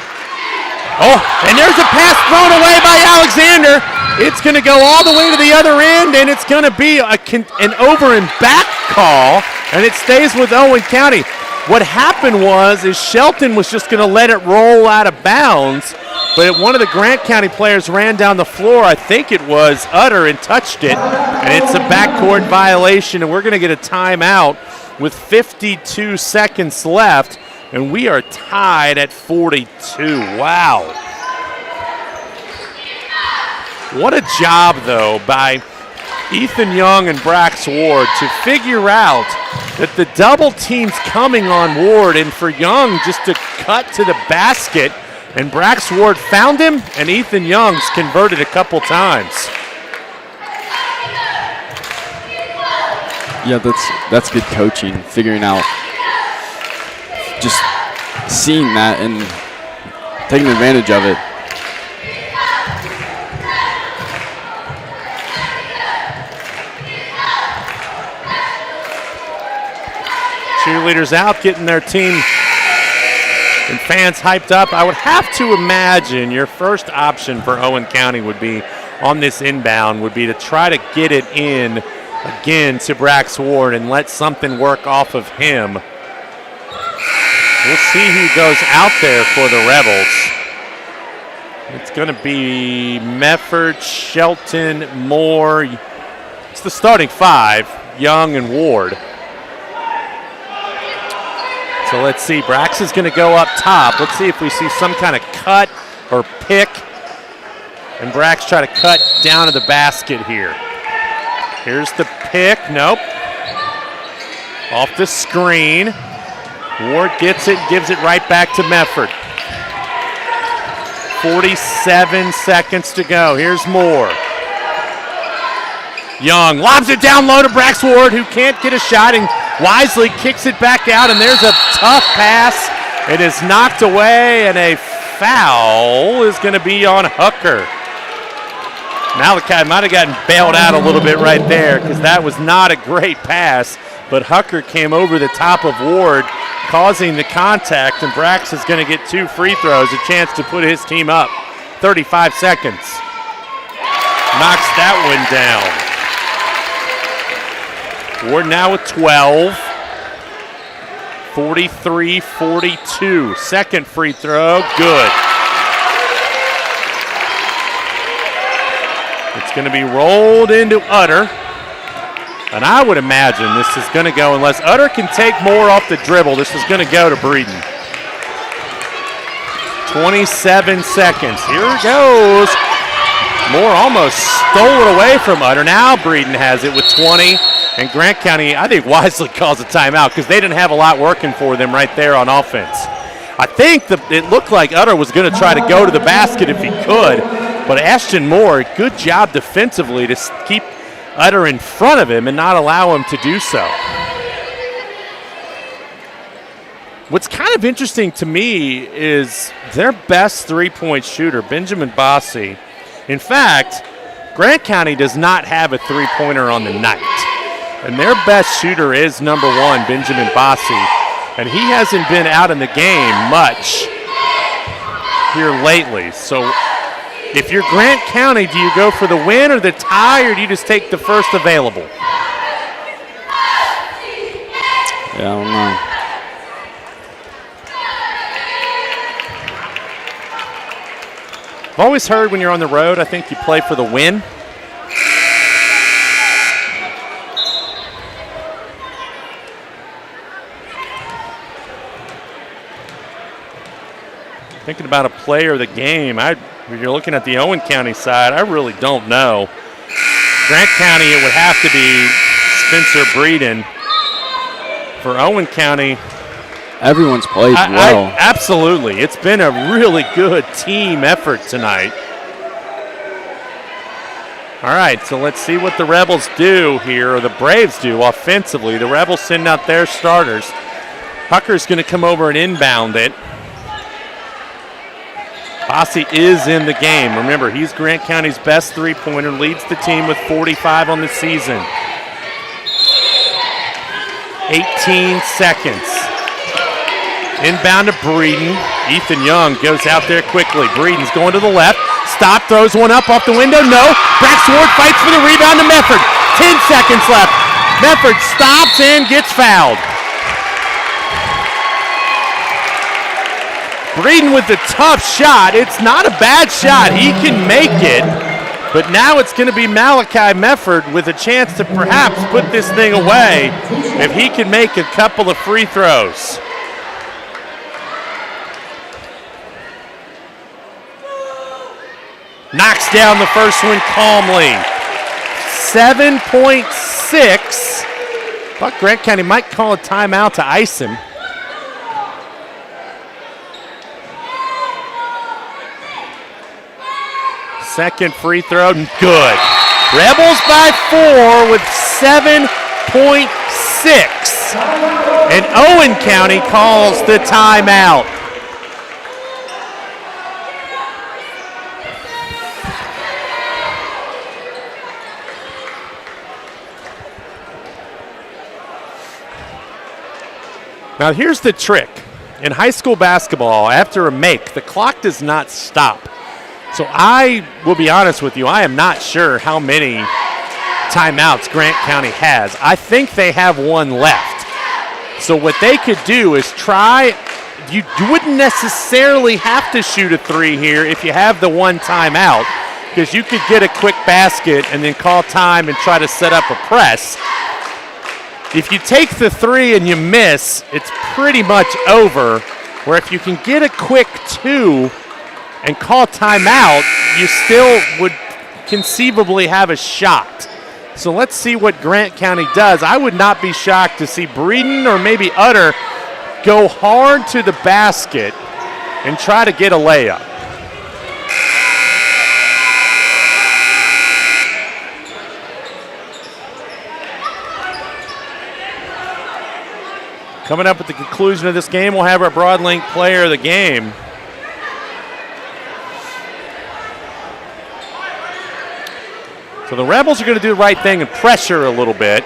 Oh, and there's a pass thrown away by Alexander. It's going to go all the way to the other end, and it's going to be an over and back call, and it stays with Owen County. What happened was Shelton was just going to let it roll out of bounds, but one of the Grant County players ran down the floor. I think it was Utter and touched it, and it's a backcourt violation, and we're going to get a timeout with 52 seconds left, and we are tied at 42. Wow. What a job, though, by Ethan Young and Brax Ward to figure out that the double team's coming on Ward, and for Young just to cut to the basket, and Brax Ward found him, and Ethan Young's converted a couple times. Yeah, that's good coaching, figuring out, just seeing that and taking advantage of it. Cheerleaders out, getting their team and fans hyped up. I would have to imagine your first option for Owen County would be on this inbound would be to try to get it in again to Brax Ward and let something work off of him. We'll see who goes out there for the Rebels. It's going to be Mefford, Shelton, Moore. It's the starting five, Young and Ward. So let's see, Brax is going to go up top. Let's see if we see some kind of cut or pick. And Brax try to cut down to the basket here. Here's the pick, nope. Off the screen. Ward gets it, gives it right back to Mefford. 47 seconds to go, here's Moore. Young lobs it down low to Brax Ward, who can't get a shot, and wisely kicks it back out, and there's a tough pass. It is knocked away, and a foul is going to be on Hooker. Malachi might have gotten bailed out a little bit right there because that was not a great pass, but Hooker came over the top of Ward, causing the contact, and Brax is going to get 2 free throws, a chance to put his team up. 35 seconds. Knocks that one down. Ward now with 12. 43-42. Second free throw, good. It's going to be rolled into Utter. And I would imagine this is going to go, unless Utter can take more off the dribble, this is going to go to Breeden. 27 seconds. Here it goes. Moore almost stole it away from Utter. Now Breeden has it with 20. And Grant County, I think, wisely calls a timeout because they didn't have a lot working for them right there on offense. I think it looked like Utter was going to try to go to the basket if he could. But Ashton Moore, good job defensively to keep Utter in front of him and not allow him to do so. What's kind of interesting to me is their best three-point shooter, Benjamin Bossi. In fact, Grant County does not have a three-pointer on the night. And their best shooter is number 1, Benjamin Bossi. And he hasn't been out in the game much here lately. So if you're Grant County, do you go for the win or the tie, or do you just take the first available? Yeah, I don't know. I've always heard when you're on the road, I think you play for the win. Thinking about a player of the game, if you're looking at the Owen County side, I really don't know. Grant County, it would have to be Spencer Breeden. For Owen County, everyone's played well. Absolutely. It's been a really good team effort tonight. All right, so let's see what the Rebels do here, or the Braves do offensively. The Rebels send out their starters. Hucker's going to come over and inbound it. Bossi is in the game. Remember, he's Grant County's best three-pointer, leads the team with 45 on the season. 18 seconds. Inbound to Breeden. Ethan Young goes out there quickly. Breeden's going to the left. Stop, throws one up off the window. No. Brax Ward fights for the rebound to Mefford. 10 seconds left. Mefford stops and gets fouled. Breeden with the tough shot. It's not a bad shot. He can make it. But now it's going to be Malachi Mefford with a chance to perhaps put this thing away if he can make a couple of free throws. Knocks down the first one calmly. 7.6. Thought Grant County might call a timeout to ice him. Second free throw, good. Rebels by 4 with 7.6. And Owen County calls the timeout. Now here's the trick. In high school basketball, after a make, the clock does not stop. So I will be honest with you, I am not sure how many timeouts Grant County has. I think they have one left. So what they could do is try, you wouldn't necessarily have to shoot a three here if you have the one timeout, because you could get a quick basket and then call time and try to set up a press. If you take the three and you miss, it's pretty much over. Where if you can get a quick two and call timeout, you still would conceivably have a shot. So let's see what Grant County does. I would not be shocked to see Breeden or maybe Utter go hard to the basket and try to get a layup. Coming up at the conclusion of this game, we'll have our Broadlink player of the game. So the Rebels are going to do the right thing and pressure a little bit.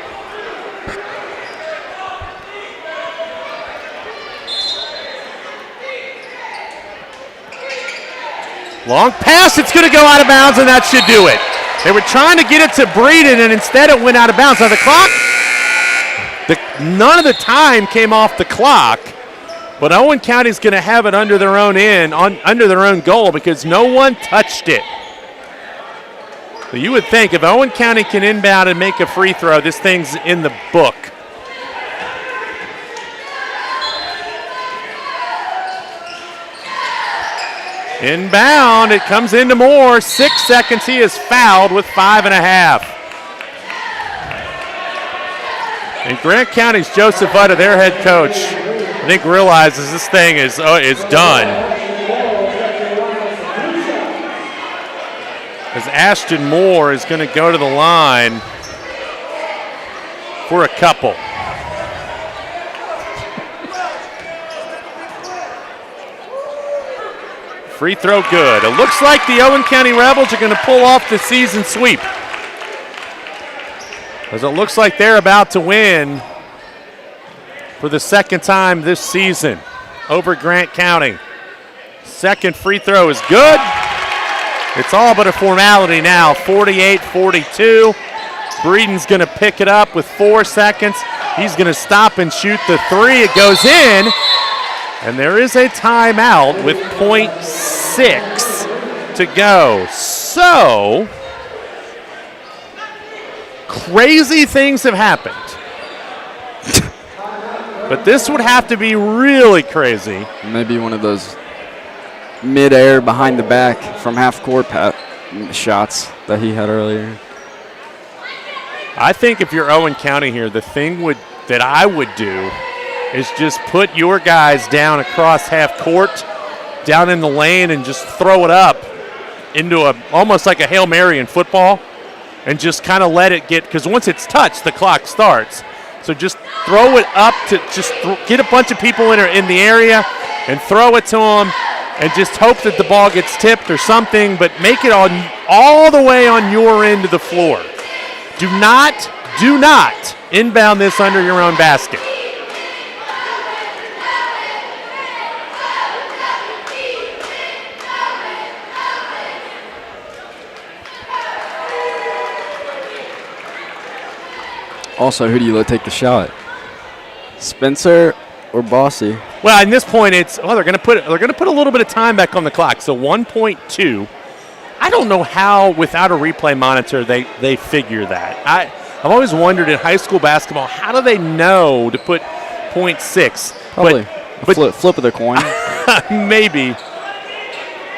Long pass, it's going to go out of bounds, and that should do it. They were trying to get it to Breeden, and instead it went out of bounds. Now the clock, none of the time came off the clock, but Owen County's going to have it under their own under their own goal because no one touched it. So you would think if Owen County can inbound and make a free throw, this thing's in the book. Inbound, it comes into Moore. 6 seconds, he is fouled with 5.5. And Grant County's Joseph Utter, their head coach, I think realizes this thing is done. As Ashton Moore is going to go to the line for a couple. Free throw good. It looks like the Owen County Rebels are going to pull off the season sweep, as it looks like they're about to win for the second time this season over Grant County. Second free throw is good. It's all but a formality now, 48-42. Breeden's going to pick it up with 4 seconds. He's going to stop and shoot the three. It goes in, and there is a timeout with 0.6 to go. So, crazy things have happened. But this would have to be really crazy. Maybe one of those mid-air behind the back from half court shots that he had earlier. I think if you're Owen County here, the thing that I would do is just put your guys down across half court, down in the lane, and just throw it up into almost like a Hail Mary in football, and just kind of let it get, because once it's touched, the clock starts. So just throw it up to get a bunch of people in the area and throw it to them, and just hope that the ball gets tipped or something, but make it all the way on your end of the floor. Do not inbound this under your own basket. Also, who do you let take the shot? Spencer or Bossy? Well, at this point, they're going to put a little bit of time back on the clock. So 1.2. I don't know how, without a replay monitor, they figure that. I've always wondered in high school basketball, how do they know to put 0.6? Probably flip of the coin. Maybe.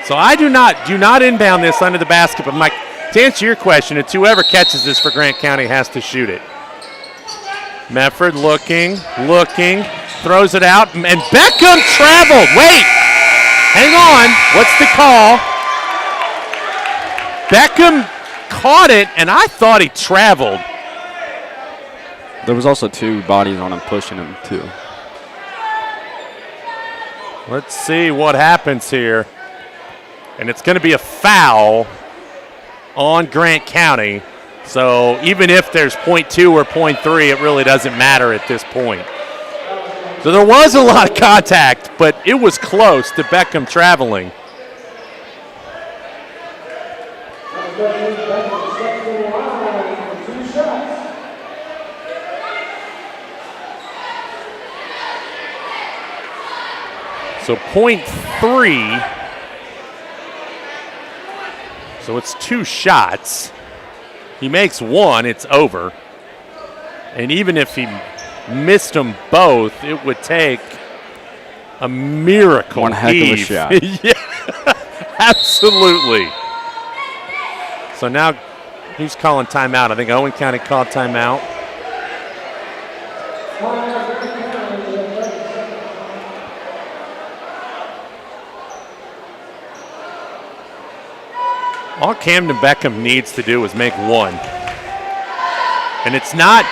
So I do not inbound this under the basket. But Mike, to answer your question, it's whoever catches this for Grant County has to shoot it. Mefford looking, throws it out, and Beckham traveled. Wait, hang on. What's the call? Beckham caught it, and I thought he traveled. There was also 2 bodies on him pushing him, too. Let's see what happens here. And it's going to be a foul on Grant County. So even if there's 0.2 or 0.3, it really doesn't matter at this point. So there was a lot of contact, but it was close to Beckham traveling. So 0.3. So it's 2 shots. He makes 1, it's over. And even if he missed them both, it would take a miracle. One heck of a shot. Yeah, absolutely. So now who's calling timeout? I think Owen County called timeout. All Camden Beckham needs to do is make 1. And it's not,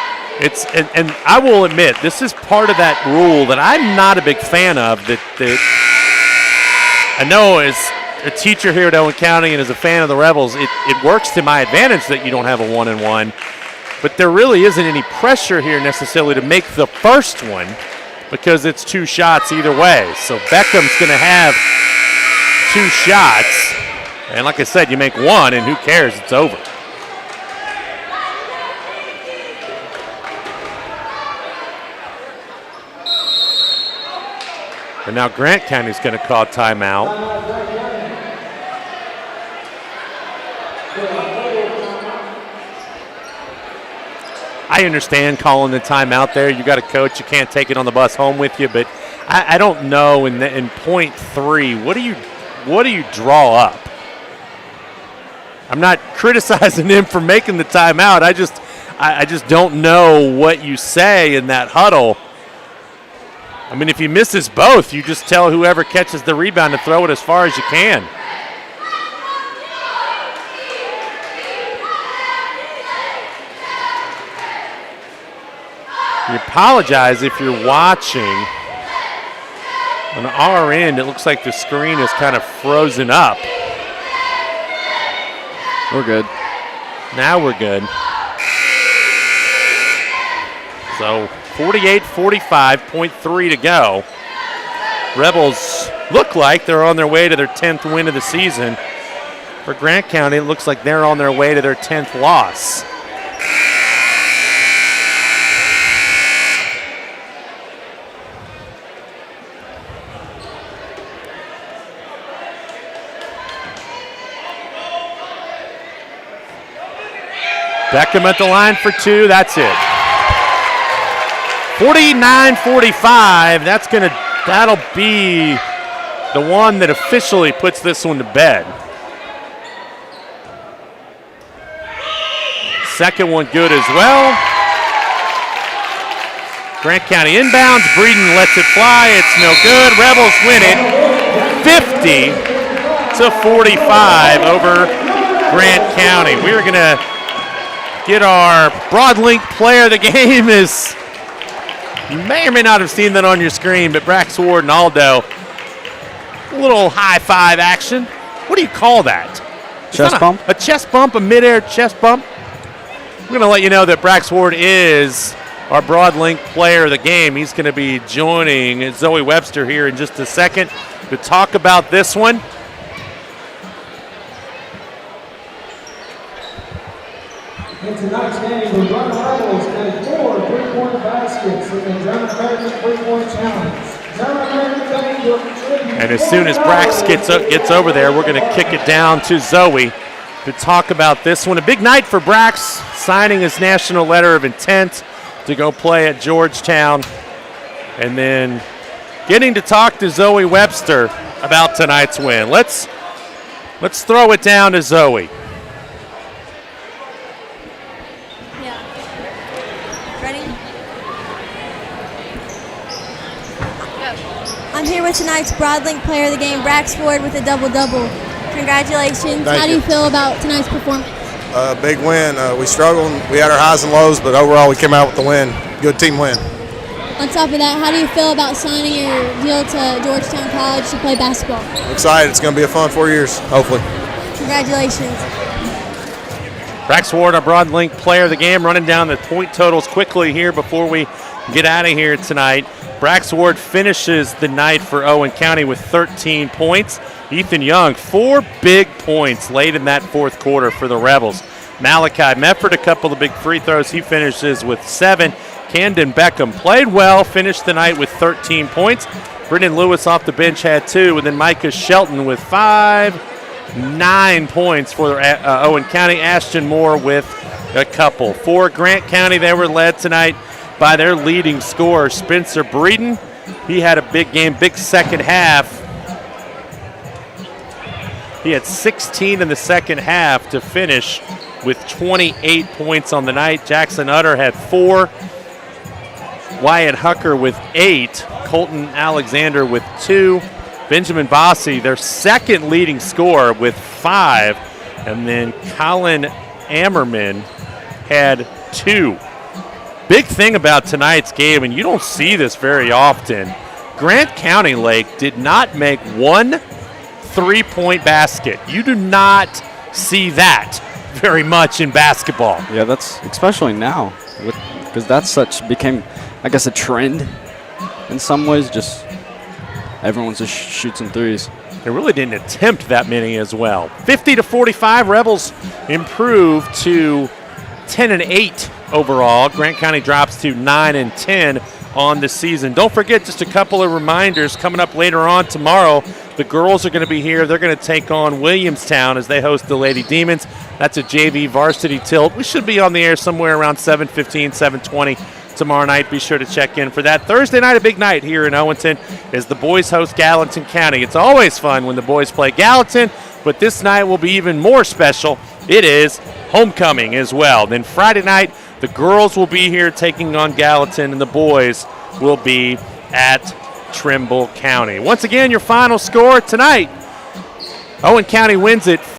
and I will admit, this is part of that rule that I'm not a big fan of, that I know as a teacher here at Owen County and as a fan of the Rebels, it works to my advantage that you don't have a 1-and-1. But there really isn't any pressure here necessarily to make the first one because it's 2 shots either way. So Beckham's going to have 2 shots. And like I said, you make 1, and who cares? It's over. And now Grant County's going to call timeout. I understand calling the timeout there. You got a coach, you can't take it on the bus home with you, but I don't know in 0.3, what do you draw up? I'm not criticizing him for making the timeout. I just don't know what you say in that huddle. I mean, if he misses both, you just tell whoever catches the rebound to throw it as far as you can. You apologize if you're watching. On our end, it looks like the screen is kind of frozen up. We're good. Now we're good. So 48-45, 0.3 to go. Rebels look like they're on their way to their 10th win of the season. For Grant County, it looks like they're on their way to their 10th loss. Beckham at the line for 2. That's it. 49-45. That'll be the one that officially puts this one to bed. Second one good as well. Grant County inbounds. Breeden lets it fly. It's no good. Rebels win it 50-45 over Grant County. We're going to get our Broadlink player of the game. Is you may or may not have seen that on your screen, but Brax Ward and Aldo, a little high five action. What do you call that? Chest bump? A chest bump, a midair chest bump. We're going to let you know that Brax Ward is our Broadlink player of the game. He's going to be joining Zoe Webster here in just a second to talk about this one. In tonight's game, the Run Rebels had 4 3-point baskets in the German American 3-point challenge. And as soon as Brax gets over there, we're going to kick it down to Zoe to talk about this one. A big night for Brax, signing his national letter of intent to go play at Georgetown, and then getting to talk to Zoe Webster about tonight's win. Let's throw it down to Zoe. Yeah. Ready? I'm here with tonight's Broadlink Player of the Game, Brax Ford, with a double-double. Congratulations. Thank How do you you. feel about tonight's performance? Big win. We struggled. We had our highs and lows, but overall we came out with the win. Good team win. On top of that, how do you feel about signing your deal to Georgetown College to play basketball? Excited. It's going to be a fun 4 years, hopefully. Congratulations. Brax Ward, our Broadlink Player of the Game, running down the point totals quickly here before we get out of here tonight. Brax Ward finishes the night for Owen County with 13 points. Ethan Young, 4 big points late in that fourth quarter for the Rebels. Malachi Mefford, a couple of big free throws. He finishes with 7. Camden Beckham played well, finished the night with 13 points. Brendan Lewis off the bench had 2, and then Micah Shelton with 5. 9 points for Owen County. Ashton Moore with a couple. For Grant County, they were led tonight by their leading scorer, Spencer Breeden. He had a big game, big second half. He had 16 in the second half to finish with 28 points on the night. Jackson Utter had 4. Wyatt Hucker with 8. Colton Alexander with 2. Benjamin Bossi, their second leading scorer, with 5. And then Colin Ammerman had 2. Big thing about tonight's game, and you don't see this very often, Grant County Lake did not make one 3-point basket. You do not see that very much in basketball. Yeah, that's especially now, because that's became, I guess, a trend in some ways. Just everyone just shoots some threes. They really didn't attempt that many as well. 50-45, Rebels improve to 10-8 overall. Grant County drops to 9-10 on the season. Don't forget, just a couple of reminders coming up later on tomorrow. The girls are going to be here. They're going to take on Williamstown as they host the Lady Demons. That's a JV varsity tilt. We should be on the air somewhere around 7:15, 7:20 tomorrow night. Be sure to check in for that. Thursday night, a big night here in Owenton as the boys host Gallatin County. It's always fun when the boys play Gallatin, but this night will be even more special. It is homecoming as well. Then Friday night, the girls will be here taking on Gallatin, and the boys will be at Trimble County. Once again, your final score tonight, Owen County wins it